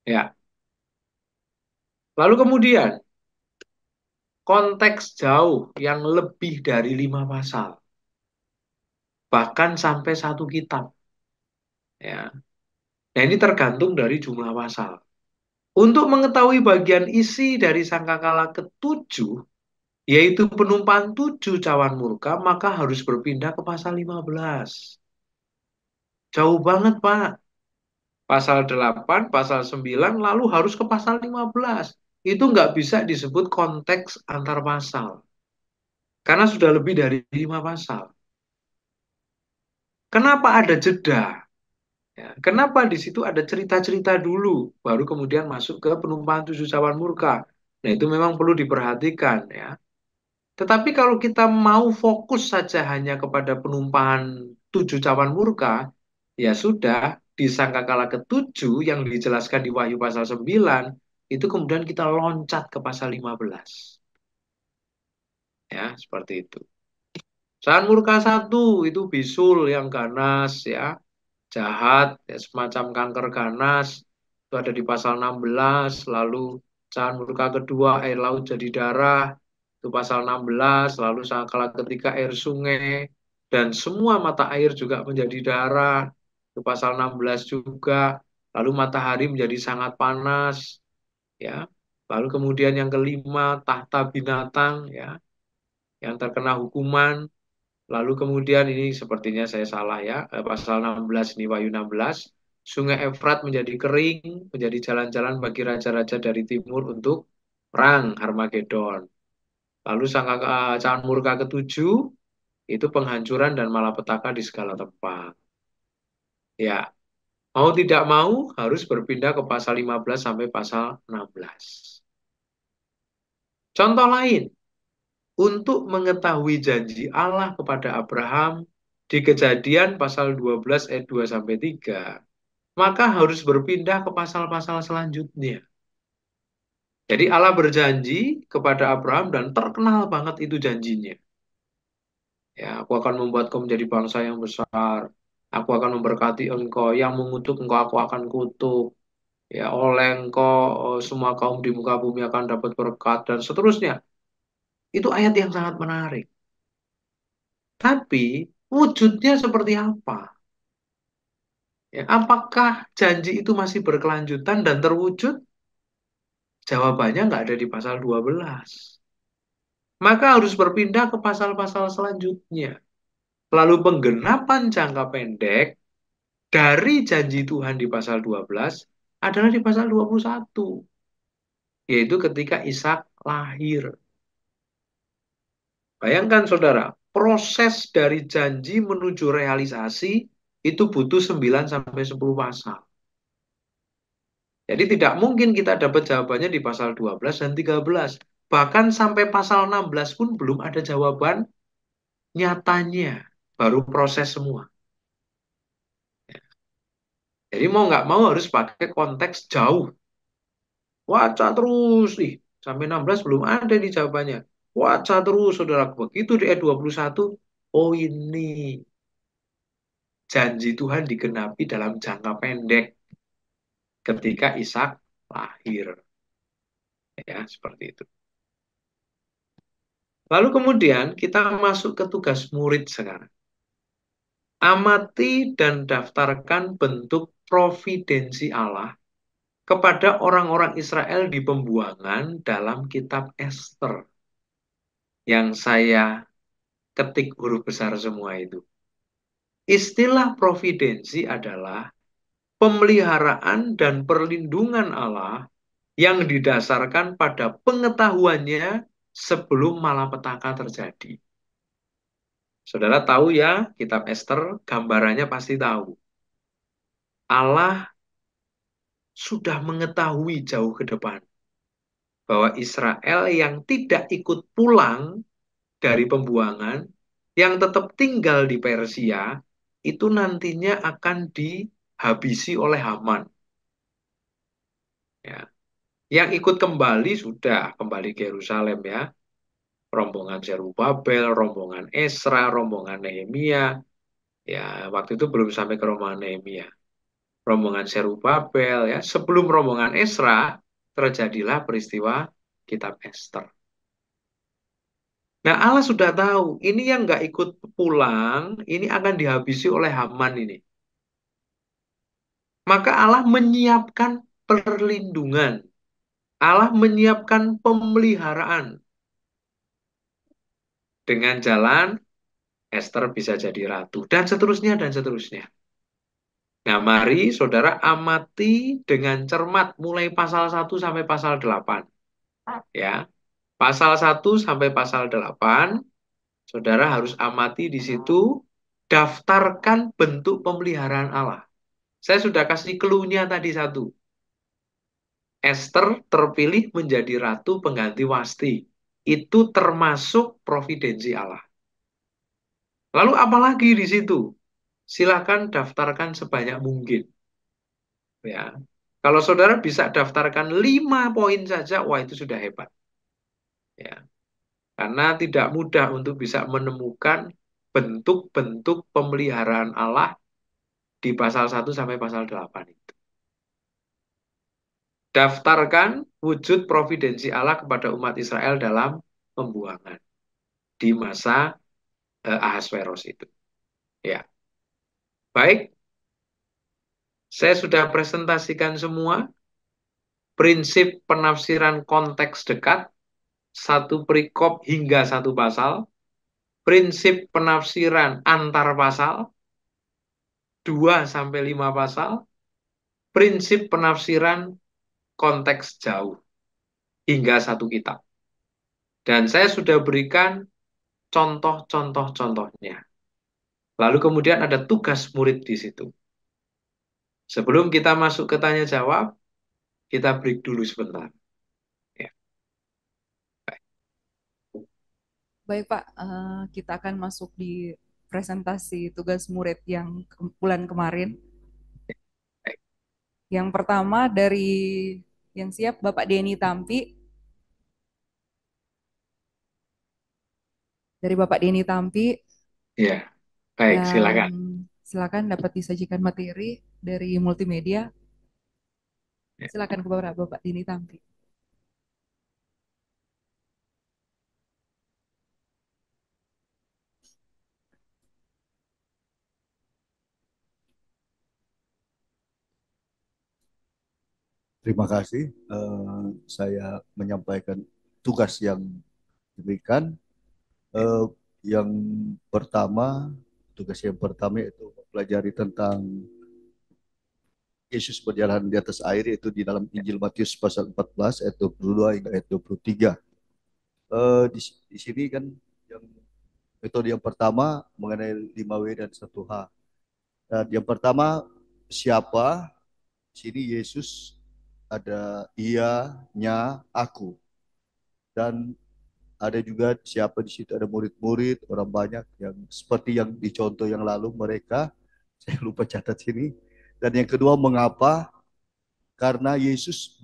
Ya, lalu kemudian konteks jauh yang lebih dari 5 pasal, bahkan sampai 1 kitab. Ya, nah ini tergantung dari jumlah pasal. Untuk mengetahui bagian isi dari sangkakala ketujuh, yaitu penumpahan 7 cawan murka, maka harus berpindah ke pasal 15. Jauh banget, Pak. Pasal 8, pasal 9, lalu harus ke pasal 15. Itu nggak bisa disebut konteks antar pasal. Karena sudah lebih dari 5 pasal. Kenapa ada jeda? Ya, kenapa di situ ada cerita-cerita dulu, baru kemudian masuk ke penumpahan 7 cawan murka. Nah, itu memang perlu diperhatikan ya. Tetapi kalau kita mau fokus saja hanya kepada penumpahan 7 cawan murka, ya sudah, di sangkakala ketujuh yang dijelaskan di Wahyu pasal 9, itu kemudian kita loncat ke pasal 15. Ya, seperti itu. Cawan murka 1 itu bisul yang ganas ya, jahat, ya, semacam kanker ganas, itu ada di pasal 16, lalu cawan murka kedua, air laut jadi darah, itu pasal 16, lalu sangkala ketiga air sungai, dan semua mata air juga menjadi darah, itu pasal 16 juga, lalu matahari menjadi sangat panas, ya, lalu kemudian yang kelima, tahta binatang, ya, yang terkena hukuman. Lalu kemudian ini sepertinya saya salah ya, pasal 16 ini Wahyu 16. Sungai Efrat menjadi kering, menjadi jalan-jalan bagi raja-raja dari timur untuk perang Harmagedon. Lalu caan murka ketujuh itu penghancuran dan malapetaka di segala tempat. Ya, mau tidak mau harus berpindah ke pasal 15 sampai pasal 16. Contoh lain, untuk mengetahui janji Allah kepada Abraham di Kejadian pasal 12 ayat 2 sampai 3, maka harus berpindah ke pasal-pasal selanjutnya. Jadi Allah berjanji kepada Abraham dan terkenal banget itu janjinya. Ya, aku akan membuat kau menjadi bangsa yang besar. Aku akan memberkati engkau. Yang mengutuk engkau aku akan kutuk. Ya, oleh engkau semua kaum di muka bumi akan dapat berkat dan seterusnya. Itu ayat yang sangat menarik. Tapi wujudnya seperti apa? Ya, apakah janji itu masih berkelanjutan dan terwujud? Jawabannya nggak ada di pasal 12. Maka harus berpindah ke pasal-pasal selanjutnya. Lalu penggenapan jangka pendek dari janji Tuhan di pasal 12 adalah di pasal 21, yaitu ketika Ishak lahir. Bayangkan saudara, proses dari janji menuju realisasi itu butuh 9 sampai 10 pasal. Jadi tidak mungkin kita dapat jawabannya di pasal 12 dan 13. Bahkan sampai pasal 16 pun belum ada jawaban nyatanya. Baru proses semua. Jadi mau nggak mau harus pakai konteks jauh. Waca terus nih. Sampai 16 belum ada di jawabannya. Waca terus saudara. Begitu di ayat 21. Oh ini janji Tuhan digenapi dalam jangka pendek ketika Ishak lahir. Ya, seperti itu. Lalu kemudian kita masuk ke tugas murid sekarang. Amati dan daftarkan bentuk providensi Allah kepada orang-orang Israel di pembuangan dalam kitab Ester yang saya ketik huruf besar semua itu. Istilah providensi adalah pemeliharaan dan perlindungan Allah yang didasarkan pada pengetahuannya sebelum malapetaka terjadi. Saudara tahu ya, kitab Ester gambarannya pasti tahu. Allah sudah mengetahui jauh ke depan bahwa Israel yang tidak ikut pulang dari pembuangan, yang tetap tinggal di Persia, itu nantinya akan dihabisi oleh Haman. Ya. Yang ikut kembali sudah kembali ke Yerusalem ya. Rombongan Zerubabel, rombongan Esra, rombongan Nehemia. Ya, waktu itu belum sampai ke rombongan Nehemia. Rombongan Zerubabel ya. Sebelum rombongan Esra, terjadilah peristiwa kitab Ester. Nah, Allah sudah tahu, ini yang nggak ikut pulang, ini akan dihabisi oleh Haman ini. Maka Allah menyiapkan perlindungan. Allah menyiapkan pemeliharaan. Dengan jalan, Esther bisa jadi ratu. Dan seterusnya, dan seterusnya. Nah, mari saudara amati dengan cermat mulai pasal 1 sampai pasal 8. Ya, pasal 1 sampai pasal 8, saudara harus amati di situ, daftarkan bentuk pemeliharaan Allah. Saya sudah kasih clue-nya tadi satu. Esther terpilih menjadi ratu pengganti Wasti. Itu termasuk providensi Allah. Lalu apalagi di situ? Silakan daftarkan sebanyak mungkin. Ya. Kalau saudara bisa daftarkan 5 poin saja, wah itu sudah hebat. Ya. Karena tidak mudah untuk bisa menemukan bentuk-bentuk pemeliharaan Allah di pasal 1 sampai pasal 8 itu. Daftarkan wujud providensi Allah kepada umat Israel dalam pembuangan di masa Ahasveros itu. Ya, baik. Saya sudah presentasikan semua prinsip penafsiran konteks dekat, satu perikop hingga satu pasal, prinsip penafsiran antar pasal, 2 sampai 5 pasal, prinsip penafsiran konteks jauh hingga satu kitab. Dan saya sudah berikan contoh-contoh-contohnya. Lalu kemudian ada tugas murid di situ. Sebelum kita masuk ke tanya jawab, kita break dulu sebentar. Ya, Baik Pak, kita akan masuk di presentasi tugas murid yang bulan kemarin. baik. Yang pertama dari yang siap Bapak Denny Tampi. Dari Bapak Denny Tampi, Ya, baik, dan silakan. silakan dapat disajikan materi dari multimedia. Ya. Silakan ke Bapak Denny Tampi. Terima kasih. Saya menyampaikan tugas yang diberikan. Eh, yang pertama, tugas yang pertama yaitu mempelajari tentang Yesus berjalan di atas air, yaitu di dalam Injil Matius pasal 14 ayat 22 hingga ayat 23. Di sini kan yang metode yang pertama mengenai 5W dan 1H. Dan yang pertama, siapa? Di sini Yesus ada ia, nya, aku. Dan ada juga siapa di situ, ada murid-murid, orang banyak yang seperti yang dicontoh yang lalu mereka, saya lupa catat sini. Dan yang kedua, mengapa? Karena Yesus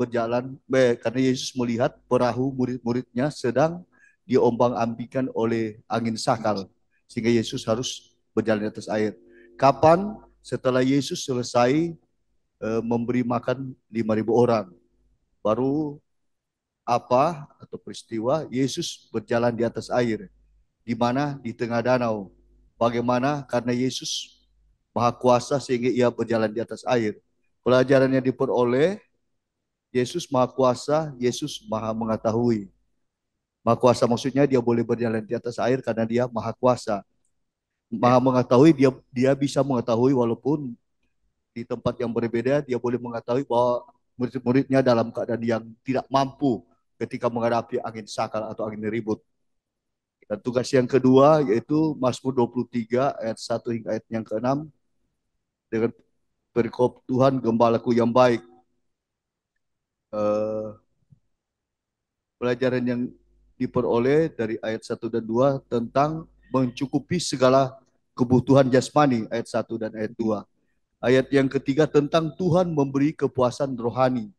karena Yesus melihat perahu murid-muridnya sedang diombang-ambingkan oleh angin sakal, sehingga Yesus harus berjalan di atas air. Kapan? Setelah Yesus selesai memberi makan 5.000 orang, baru apa atau peristiwa Yesus berjalan di atas air, di mana di tengah danau. Bagaimana? Karena Yesus Maha Kuasa sehingga ia berjalan di atas air. Pelajaran yang diperoleh, Yesus Maha Kuasa, Yesus Maha Mengetahui. Maha Kuasa maksudnya dia boleh berjalan di atas air karena dia Maha Kuasa. Ya, Maha Mengetahui, dia bisa mengetahui walaupun di tempat yang berbeda, dia boleh mengetahui bahwa murid-muridnya dalam keadaan yang tidak mampu ketika menghadapi angin sakal atau angin ribut. Dan tugas yang kedua yaitu Mazmur 23 ayat 1 hingga ayat yang ke-6, dengan perikop Tuhan gembalaku yang baik. Eh, Pelajaran yang diperoleh dari ayat 1 dan 2 tentang mencukupi segala kebutuhan jasmani, ayat 1 dan ayat 2. Ayat yang ketiga tentang Tuhan memberi kepuasan rohani.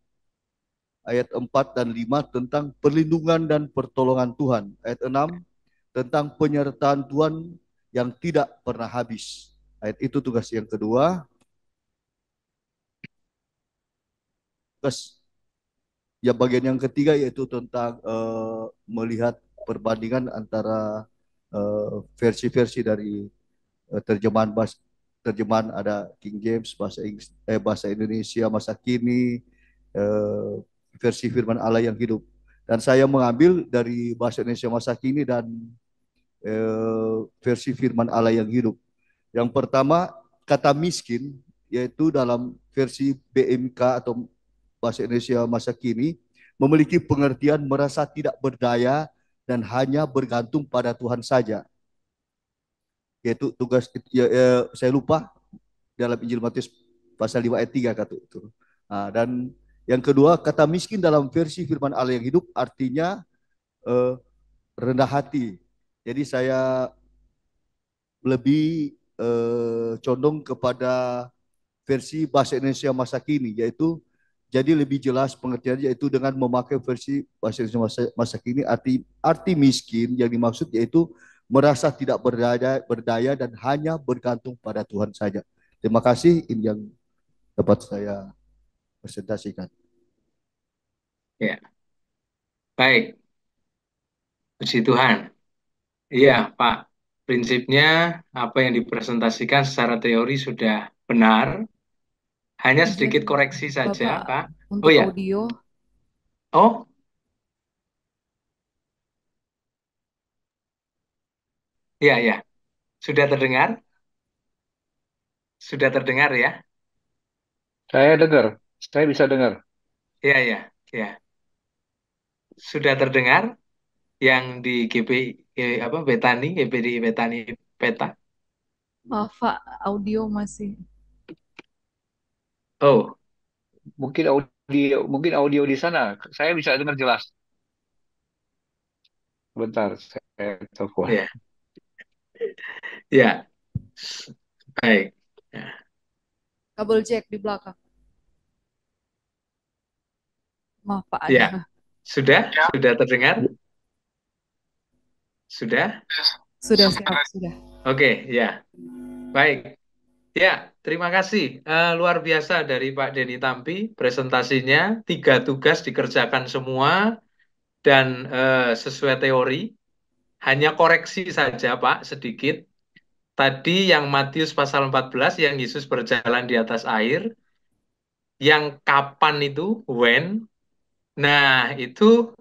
Ayat 4 dan 5 tentang perlindungan dan pertolongan Tuhan. Ayat 6 tentang penyertaan Tuhan yang tidak pernah habis. Ayat itu tugas yang kedua. Tugas yang bagian yang ketiga yaitu tentang melihat perbandingan antara versi-versi dari terjemahan ada King James, bahasa Indonesia masa kini, eh, versi firman Allah yang hidup. Dan saya mengambil dari bahasa Indonesia masa kini dan versi firman Allah yang hidup. Yang pertama, kata miskin, yaitu dalam versi BMK atau bahasa Indonesia masa kini, memiliki pengertian merasa tidak berdaya dan hanya bergantung pada Tuhan saja. Yaitu tugas, saya lupa, dalam Injil Matius pasal 5 ayat 3 kata itu. Nah, dan yang kedua, kata miskin dalam versi firman Allah yang hidup artinya eh, rendah hati. Jadi saya lebih condong kepada versi bahasa Indonesia masa kini, yaitu jadi lebih jelas pengertiannya, yaitu dengan memakai versi bahasa Indonesia masa kini, arti miskin yang dimaksud yaitu merasa tidak berdaya dan hanya bergantung pada Tuhan saja. Terima kasih, ini yang dapat saya presentasikan. ya, baik. Puji Tuhan. Iya, Pak. Prinsipnya apa yang dipresentasikan secara teori sudah benar. Hanya Izin sedikit koreksi saja, Bapak Pak. Oh untuk ya, audio. oh iya ya, sudah terdengar? Sudah terdengar ya? Saya dengar. Saya bisa dengar. Ya, ya, ya. Sudah terdengar yang di apa Betani, GPDI Betani Peta? Maaf Pak, audio masih. Oh, Mungkin audio di sana. Saya bisa dengar jelas. Bentar, saya telepon. ya, ya, baik. Ya, Kabel jack di belakang. Maaf Pak, ya. ada. Sudah terdengar? Sudah? Sudah siap, sudah. Oke, ya, baik. Ya, terima kasih. Luar biasa dari Pak Denny Tampi, presentasinya 3 tugas dikerjakan semua dan sesuai teori. Hanya koreksi saja Pak, sedikit. Tadi yang Matius pasal 14, yang Yesus berjalan di atas air, yang kapan itu, when. Nah, itu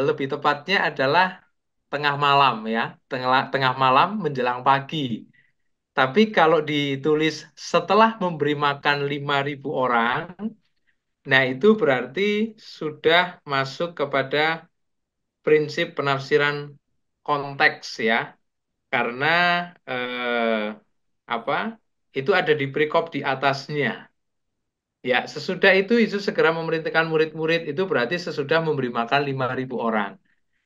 lebih tepatnya adalah tengah malam ya, tengah malam menjelang pagi. Tapi kalau ditulis setelah memberi makan 5.000 orang, nah itu berarti sudah masuk kepada prinsip penafsiran konteks ya, karena apa? Itu ada di perikop di atasnya. Ya, sesudah itu Yesus segera memerintahkan murid-murid, itu berarti sesudah memberi makan 5.000 orang.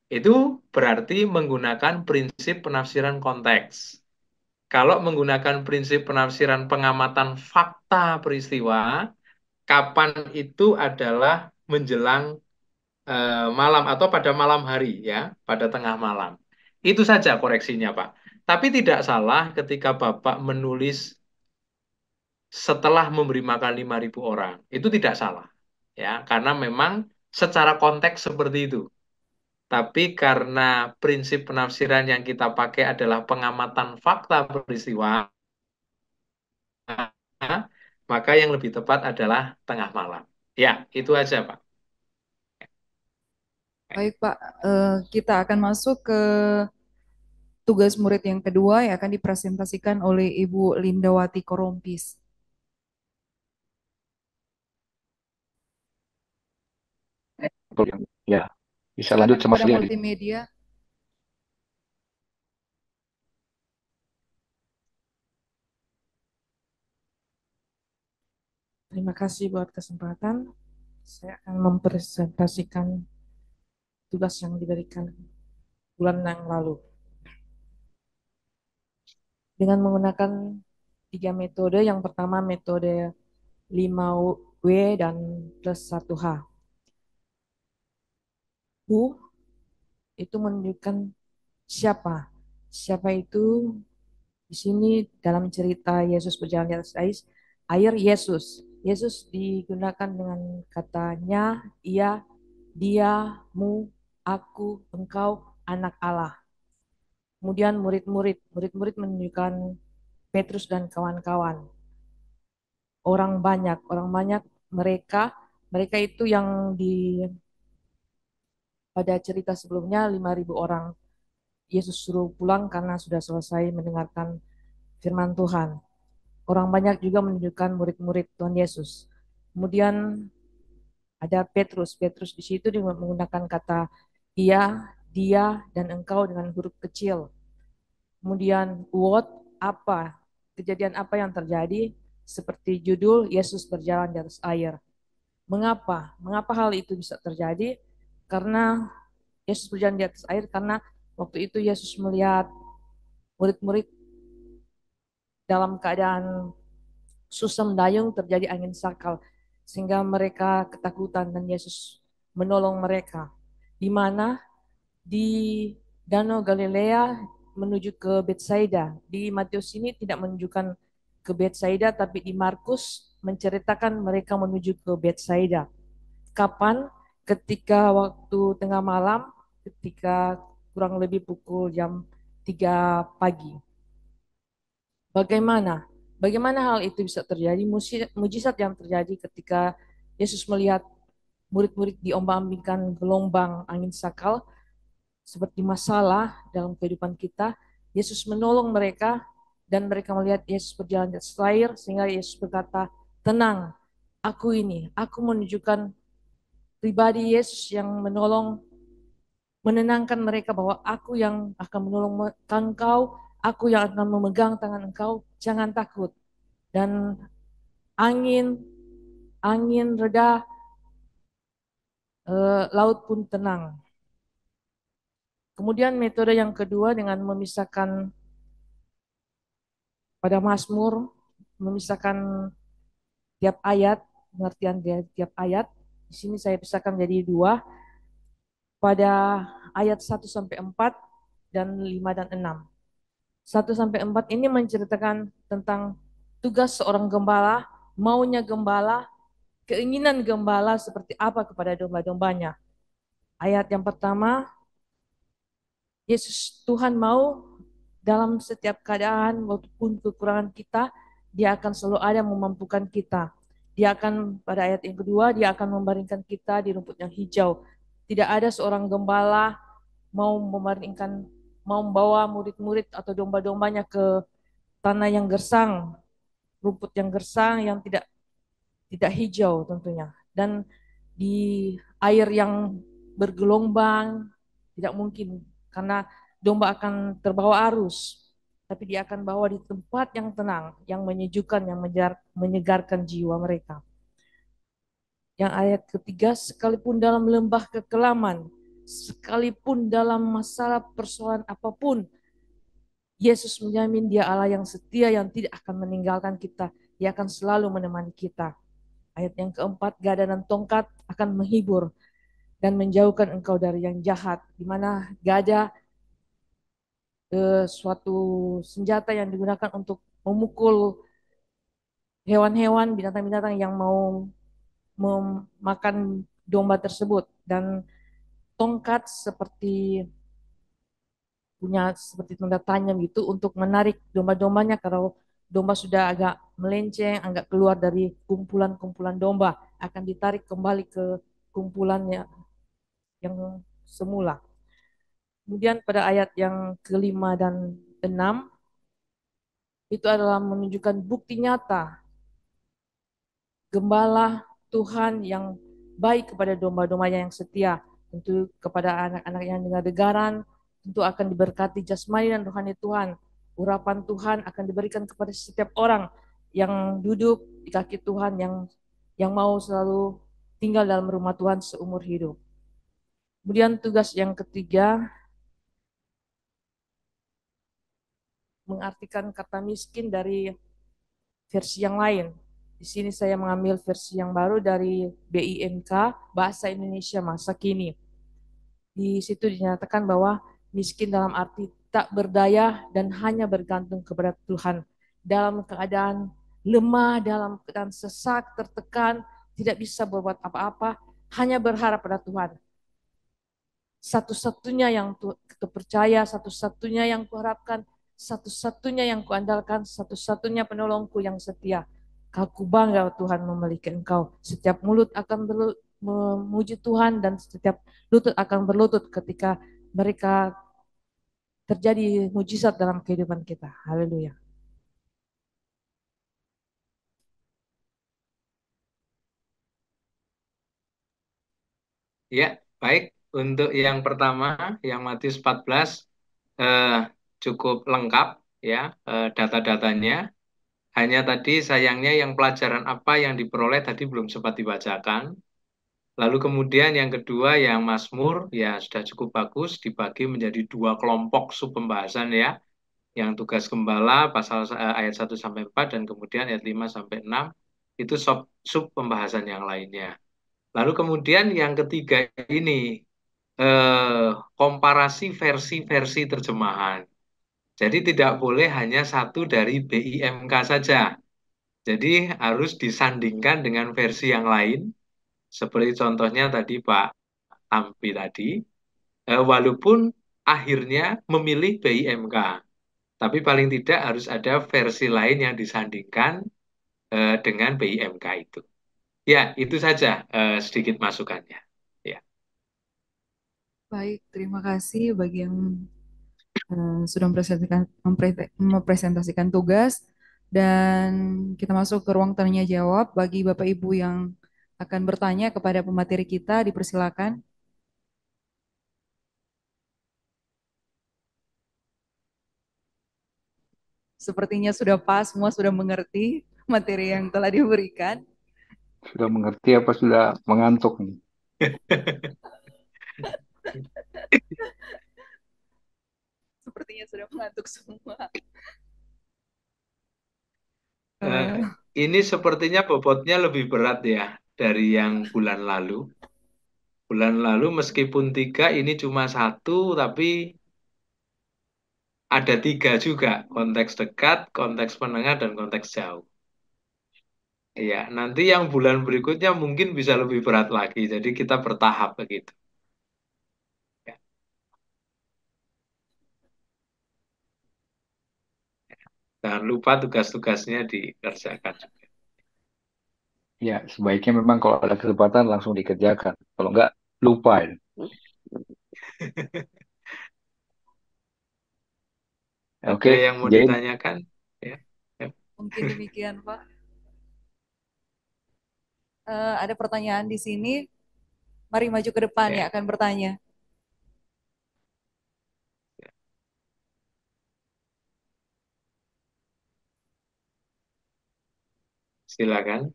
Itu berarti menggunakan prinsip penafsiran konteks. Kalau menggunakan prinsip penafsiran pengamatan fakta peristiwa, kapan itu adalah menjelang malam atau pada malam hari ya, pada tengah malam. Itu saja koreksinya, Pak. Tapi tidak salah ketika Bapak menulis setelah memberi makan 5.000 orang. Itu tidak salah. Ya, karena memang secara konteks seperti itu. Tapi karena prinsip penafsiran yang kita pakai adalah pengamatan fakta peristiwa, maka yang lebih tepat adalah tengah malam. Ya, itu aja, Pak. Baik Pak, kita akan masuk ke tugas murid yang kedua yang akan dipresentasikan oleh Ibu Lindawati Korompis. Ya, bisa lanjut Silakan sama kepada saya. multimedia. Terima kasih buat kesempatan. Saya akan mempresentasikan tugas yang diberikan bulan yang lalu. Dengan menggunakan 3 metode. Yang pertama metode 5W dan plus 1H. Who itu menunjukkan siapa. Siapa itu di sini dalam cerita Yesus berjalan di atas air Yesus. Yesus digunakan dengan katanya, ia, dia, mu, aku, engkau, anak Allah. Kemudian murid-murid menunjukkan Petrus dan kawan-kawan. Orang banyak mereka, mereka itu yang pada cerita sebelumnya 5.000 orang. Yesus suruh pulang karena sudah selesai mendengarkan firman Tuhan. Orang banyak juga menunjukkan murid-murid Tuhan Yesus. Kemudian ada Petrus. Petrus di situ juga menggunakan kata ia, dia, dan engkau dengan huruf kecil. Kemudian what, apa, kejadian apa yang terjadi, seperti judul Yesus berjalan di atas air. Mengapa? Mengapa hal itu bisa terjadi? Karena Yesus berjalan di atas air karena waktu itu Yesus melihat murid-murid dalam keadaan susah mendayung, terjadi angin sakal sehingga mereka ketakutan dan Yesus menolong mereka. Di mana? Di Danau Galilea menuju ke Betsaida. Di Matius ini tidak menunjukkan ke Betsaida, tapi di Markus menceritakan mereka menuju ke Betsaida. Kapan? Ketika waktu tengah malam, ketika kurang lebih pukul jam 3 pagi. Bagaimana? Bagaimana hal itu bisa terjadi? Mujizat yang terjadi ketika Yesus melihat murid-murid diombang-ambingkan gelombang angin sakal, seperti masalah dalam kehidupan kita, Yesus menolong mereka dan mereka melihat Yesus berjalan di atas air sehingga Yesus berkata, tenang, aku menunjukkan pribadi Yesus yang menenangkan mereka bahwa aku yang akan menolong engkau, aku yang akan memegang tangan engkau, jangan takut. Dan angin angin reda, laut pun tenang. Kemudian metode yang kedua dengan memisahkan pada Mazmur, memisahkan tiap ayat, pengertian dari tiap ayat. Di sini saya pisahkan menjadi dua, pada ayat 1 sampai 4 dan 5 dan 6. 1 sampai 4 ini menceritakan tentang tugas seorang gembala, maunya gembala, keinginan gembala seperti apa kepada domba-dombanya. Ayat yang pertama, Yesus Tuhan mau dalam setiap keadaan maupun kekurangan kita, Dia akan selalu ada memampukan kita. Dia akan, pada ayat yang kedua, Dia akan membaringkan kita di rumput yang hijau. Tidak ada seorang gembala mau membaringkan, mau membawa murid-murid atau domba-dombanya ke tanah yang gersang, rumput yang gersang yang tidak hijau tentunya. Dan di air yang bergelombang tidak mungkin, karena domba akan terbawa arus, tapi dia akan bawa di tempat yang tenang, yang menyejukkan, yang menyegarkan jiwa mereka. Yang ayat ketiga, sekalipun dalam lembah kekelaman, sekalipun dalam masalah persoalan apapun, Yesus menjamin Dia Allah yang setia, yang tidak akan meninggalkan kita. Dia akan selalu menemani kita. Ayat yang keempat, gada dan tongkat akan menghibur dan menjauhkan engkau dari yang jahat. Di mana gada, suatu senjata yang digunakan untuk memukul hewan-hewan, binatang-binatang yang mau memakan domba tersebut. Dan tongkat punya seperti tanda tanya gitu untuk menarik domba-dombanya. Kalau domba sudah agak melenceng, agak keluar dari kumpulan-kumpulan domba, akan ditarik kembali ke kumpulannya yang semula. Kemudian pada ayat yang kelima dan enam, itu adalah menunjukkan bukti nyata gembala Tuhan yang baik kepada domba-dombanya yang setia. Tentu kepada anak-anak yang dengan degaran, tentu akan diberkati jasmani dan rohani Tuhan. Urapan Tuhan akan diberikan kepada setiap orang yang duduk di kaki Tuhan, yang mau selalu tinggal dalam rumah Tuhan seumur hidup. Kemudian tugas yang ketiga, mengartikan kata miskin dari versi yang lain. Di sini saya mengambil versi yang baru dari BIMK, Bahasa Indonesia Masa Kini. Di situ dinyatakan bahwa miskin dalam arti tak berdaya dan hanya bergantung kepada Tuhan. Dalam keadaan lemah, dalam keadaan sesak, tertekan, tidak bisa berbuat apa-apa, hanya berharap pada Tuhan. Satu-satunya yang percaya, satu-satunya yang kuharapkan, satu-satunya yang kuandalkan, satu-satunya penolongku yang setia. Aku bangga Tuhan memiliki engkau. Setiap mulut akan memuji Tuhan dan setiap lutut akan berlutut ketika mereka terjadi mujizat dalam kehidupan kita. Haleluya. Ya, baik. Untuk yang pertama, yang Matius 14 eh, cukup lengkap ya data-datanya. Hanya tadi sayangnya yang pelajaran apa yang diperoleh tadi belum sempat dibacakan. Lalu kemudian yang kedua yang Mazmur ya sudah cukup bagus dibagi menjadi dua kelompok sub pembahasan ya. Yang tugas gembala pasal ayat 1 sampai 4 dan kemudian ayat 5 sampai 6 itu sub pembahasan yang lainnya. Lalu kemudian yang ketiga ini komparasi versi-versi terjemahan. Jadi tidak boleh hanya satu dari BIMK saja. Jadi harus disandingkan dengan versi yang lain. Seperti contohnya tadi Pak Tampi tadi. Walaupun akhirnya memilih BIMK. Tapi paling tidak harus ada versi lain yang disandingkan dengan BIMK itu. Ya, itu saja sedikit masukannya. Ya. Baik, terima kasih bagi yang sudah mempresentasikan tugas. Dan kita masuk ke ruang tanya jawab. Bagi Bapak Ibu yang akan bertanya kepada pemateri kita, dipersilakan. Sepertinya sudah pas, semua sudah mengerti materi yang telah diberikan. Sudah mengerti apa sudah mengantuk nih? Sepertinya sudah mengantuk semua. Eh, Eh, ini sepertinya bobotnya lebih berat ya dari yang bulan lalu. Bulan lalu meskipun tiga, ini cuma satu, tapi ada tiga juga. Konteks dekat, konteks menengah, dan konteks jauh. Iya, nanti yang bulan berikutnya mungkin bisa lebih berat lagi. Jadi kita bertahap begitu. Ya. Jangan lupa tugas-tugasnya dikerjakan juga. Ya, sebaiknya memang kalau ada kesempatan langsung dikerjakan. Kalau enggak, lupa itu. Ada Oke, yang mau Jane, ditanyakan? Ya. Ya. mungkin demikian, Pak. Ada pertanyaan di sini. Mari maju ke depan Ya. yang akan bertanya. Silakan.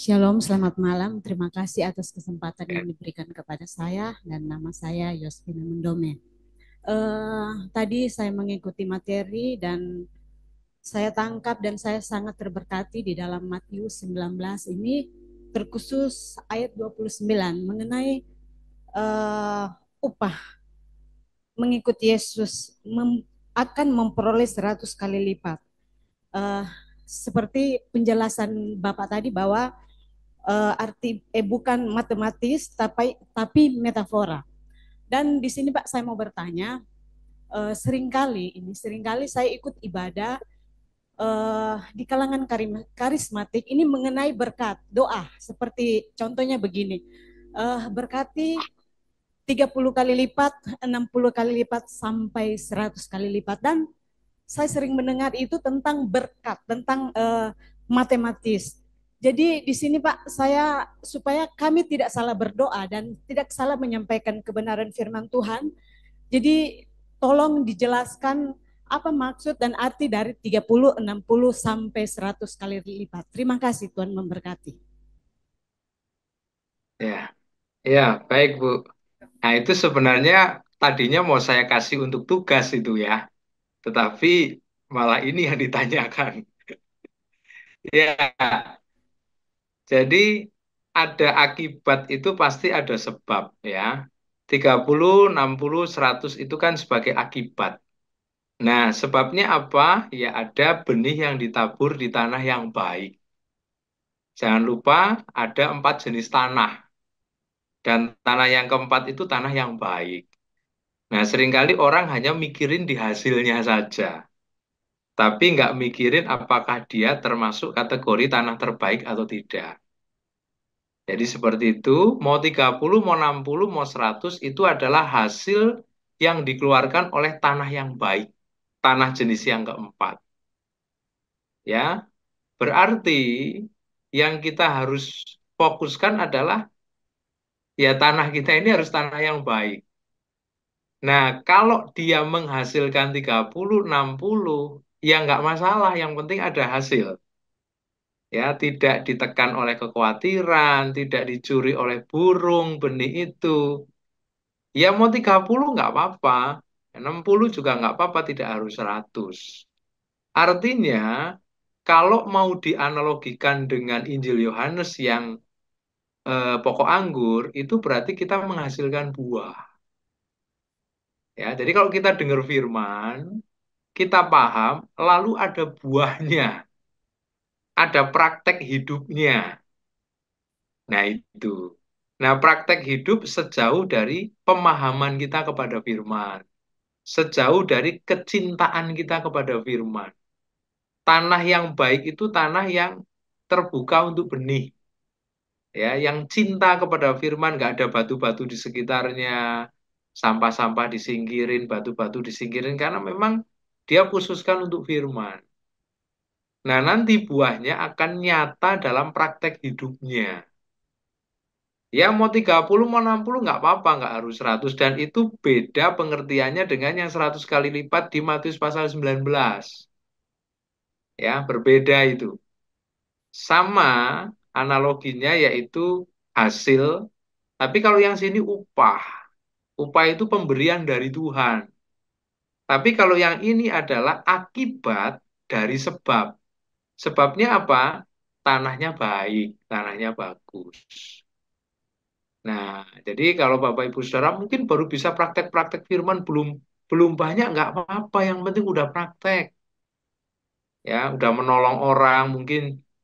Shalom, selamat malam. Terima kasih atas kesempatan Ya. yang diberikan kepada saya dan nama saya Yospina Mendome. Tadi saya mengikuti materi dan saya tangkap dan saya sangat terberkati di dalam Matius 19 ini terkhusus ayat 29 mengenai upah mengikuti Yesus akan memperoleh 100 kali lipat. Eh, Seperti penjelasan Bapak tadi bahwa bukan matematis tapi metafora. Dan di sini Pak saya mau bertanya, seringkali saya ikut ibadah di kalangan karismatik ini mengenai berkat doa, seperti contohnya begini, berkati 30 kali lipat, 60 kali lipat sampai 100 kali lipat. Dan saya sering mendengar itu tentang berkat, tentang matematis. Jadi di sini Pak, saya supaya kami tidak salah berdoa dan tidak salah menyampaikan kebenaran firman Tuhan. Jadi tolong dijelaskan apa maksud dan arti dari 30, 60 sampai 100 kali lipat. Terima kasih, Tuhan memberkati. Ya. Ya, baik Bu. Nah, itu sebenarnya tadinya mau saya kasih untuk tugas itu ya. Tetapi malah ini yang ditanyakan. Ya, jadi ada akibat itu pasti ada sebab ya. 30, 60, 100 itu kan sebagai akibat. Nah, sebabnya apa? Ya ada benih yang ditabur di tanah yang baik. Jangan lupa ada 4 jenis tanah. Dan tanah yang keempat itu tanah yang baik. Nah, seringkali orang hanya mikirin di hasilnya saja. Tapi nggak mikirin apakah dia termasuk kategori tanah terbaik atau tidak. Jadi seperti itu, mau 30, mau 60, mau 100 itu adalah hasil yang dikeluarkan oleh tanah yang baik, tanah jenis yang keempat. Ya, berarti yang kita harus fokuskan adalah ya tanah kita ini harus tanah yang baik. Nah, kalau dia menghasilkan 30, 60, ya nggak masalah, yang penting ada hasil. Ya, tidak ditekan oleh kekhawatiran, tidak dicuri oleh burung benih itu. Ya mau 30 nggak apa-apa, 60 juga nggak apa-apa, tidak harus 100. Artinya, kalau mau dianalogikan dengan Injil Yohanes yang pokok anggur, itu berarti kita menghasilkan buah. Ya, jadi kalau kita dengar firman, kita paham, lalu ada buahnya, ada praktek hidupnya. Nah, itu. Nah, praktek hidup sejauh dari pemahaman kita kepada firman. Sejauh dari kecintaan kita kepada firman. Tanah yang baik itu tanah yang terbuka untuk benih. Ya, yang cinta kepada firman, nggak ada batu-batu di sekitarnya. sampah-sampah disingkirin, batu-batu disingkirin, karena memang dia khususkan untuk firman. Nah, nanti buahnya akan nyata dalam praktek hidupnya. Ya mau 30, mau 60 nggak apa-apa, nggak harus 100. Dan itu beda pengertiannya dengan yang 100 kali lipat di Matius pasal 19. Ya, berbeda itu. Sama analoginya yaitu hasil, tapi kalau yang sini upah. Upah itu pemberian dari Tuhan. Tapi kalau yang ini adalah akibat dari sebab. Sebabnya apa? Tanahnya baik, tanahnya bagus. Nah, jadi kalau Bapak Ibu Saudara mungkin baru bisa praktek-praktek firman, belum belum banyak, nggak apa-apa, yang penting udah praktek. Ya, udah menolong orang, mungkin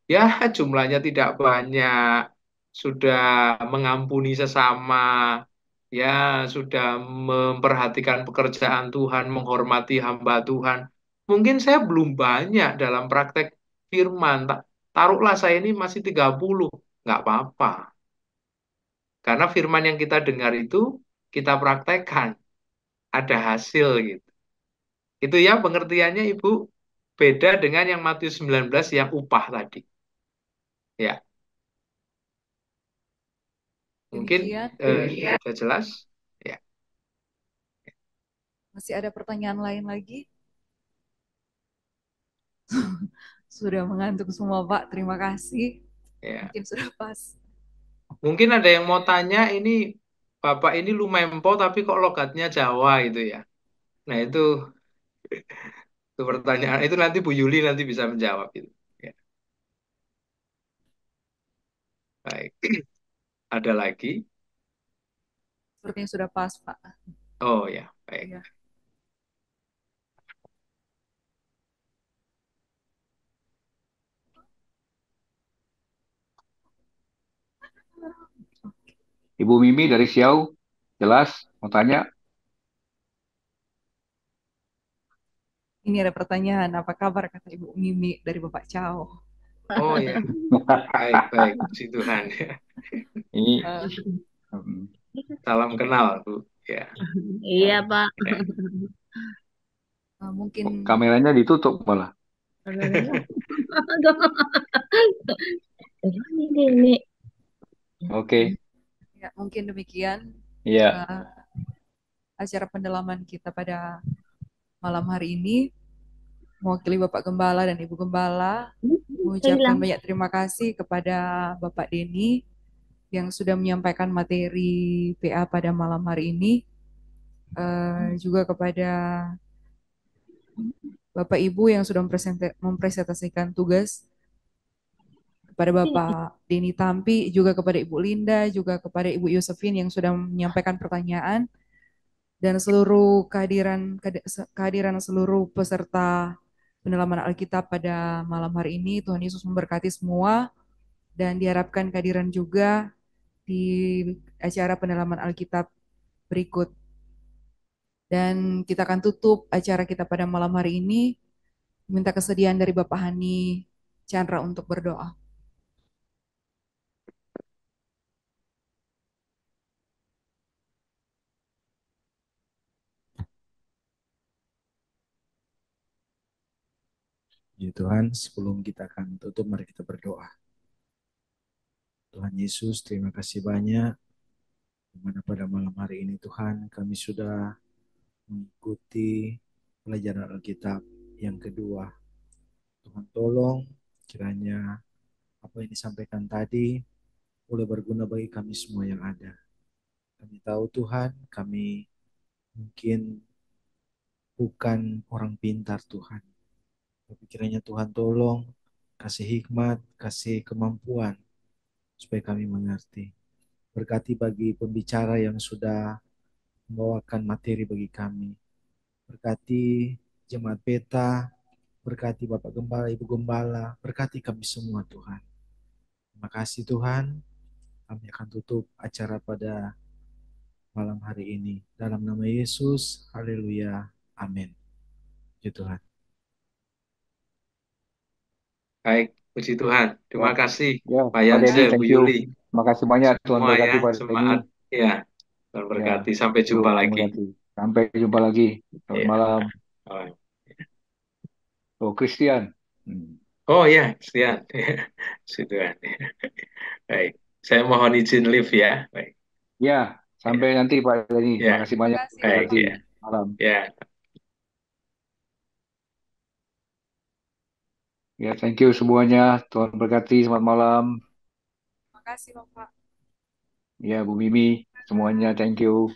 ya jumlahnya tidak banyak, sudah mengampuni sesama, ya sudah memperhatikan pekerjaan Tuhan, menghormati hamba Tuhan. Mungkin saya belum banyak dalam praktek firman, taruhlah saya ini masih 30, nggak apa-apa. Karena firman yang kita dengar itu kita praktekkan, ada hasil gitu. Itu ya pengertiannya Ibu, beda dengan yang Matius 19 yang upah tadi. Ya, mungkin Demikian, sudah jelas. Ya, masih ada pertanyaan lain lagi? Sudah mengantuk semua, Pak. Terima kasih. ya. Mungkin sudah pas. Mungkin ada yang mau tanya, ini Bapak ini Lumempo tapi kok logatnya Jawa itu ya. Nah, itu pertanyaan. Itu nanti Bu Yuli nanti bisa menjawab itu. Ya, baik. Ada lagi? Sepertinya sudah pas, Pak. Oh ya, baik. Iya. Ibu Mimi dari Siau, jelas mau tanya. Ini ada pertanyaan, apa kabar kata Ibu Mimi dari Bapak Cao? Oh ya, baik, baik. Puji Tuhan. Ini Eh, Salam kenal, Bu. Ya, Iya, Pak. ya. mungkin kameranya ditutup malah. Ini. Oke, ya, mungkin demikian iya. acara pendalaman kita pada malam hari ini. Mewakili Bapak Gembala dan Ibu Gembala, mengucapkan banyak terima kasih kepada Bapak Denny yang sudah menyampaikan materi PA pada malam hari ini. Juga kepada Bapak Ibu yang sudah mempresentasikan tugas, kepada Bapak Denny Tampi, juga kepada Ibu Linda, juga kepada Ibu Yosefin yang sudah menyampaikan pertanyaan, dan seluruh kehadiran seluruh peserta pendalaman Alkitab pada malam hari ini. Tuhan Yesus memberkati semua, dan diharapkan kehadiran juga di acara pendalaman Alkitab berikut. Dan kita akan tutup acara kita pada malam hari ini, minta kesediaan dari Bapak Hani Chandra untuk berdoa. Ya Tuhan, sebelum kita akan tutup, mari kita berdoa. Tuhan Yesus, terima kasih banyak di mana pada malam hari ini Tuhan kami sudah mengikuti pelajaran Alkitab yang kedua. Tuhan tolong kiranya apa yang disampaikan tadi boleh berguna bagi kami semua yang ada. Kami tahu Tuhan, kami mungkin bukan orang pintar Tuhan. Tapi kiranya Tuhan tolong kasih hikmat, kasih kemampuan supaya kami mengerti. Berkati bagi pembicara yang sudah membawakan materi bagi kami. Berkati jemaat peta, berkati Bapak Gembala, Ibu Gembala, berkati kami semua Tuhan. Terima kasih Tuhan, kami akan tutup acara pada malam hari ini. Dalam nama Yesus, haleluya, amin. Ya Tuhan. Baik, puji Tuhan. Terima kasih Ya, Pak Pak Yanse, Denny, Bu thank you. Yuli, Terima kasih banyak Tuhan semua ya, berkati Pak Denny. jemaat. Ya, Tuhan Ya, berkati. Sampai yuk, jumpa terima lagi. kasih. Sampai jumpa lagi. Selamat Ya. malam. Oh, Oh, Christian. Hmm. oh ya, Stian. Sudah. Baik. Saya mohon izin live ya. Baik. Ya, Ya. sampai nanti Pak Dani. Ya. Makasih banyak. Terima kasih Baik. Berarti Ya. malam. Ya. Ya, thank you semuanya. Tuhan berkati. Selamat malam. Terima kasih Bapak. Ya, Bu Mimi. Semuanya thank you.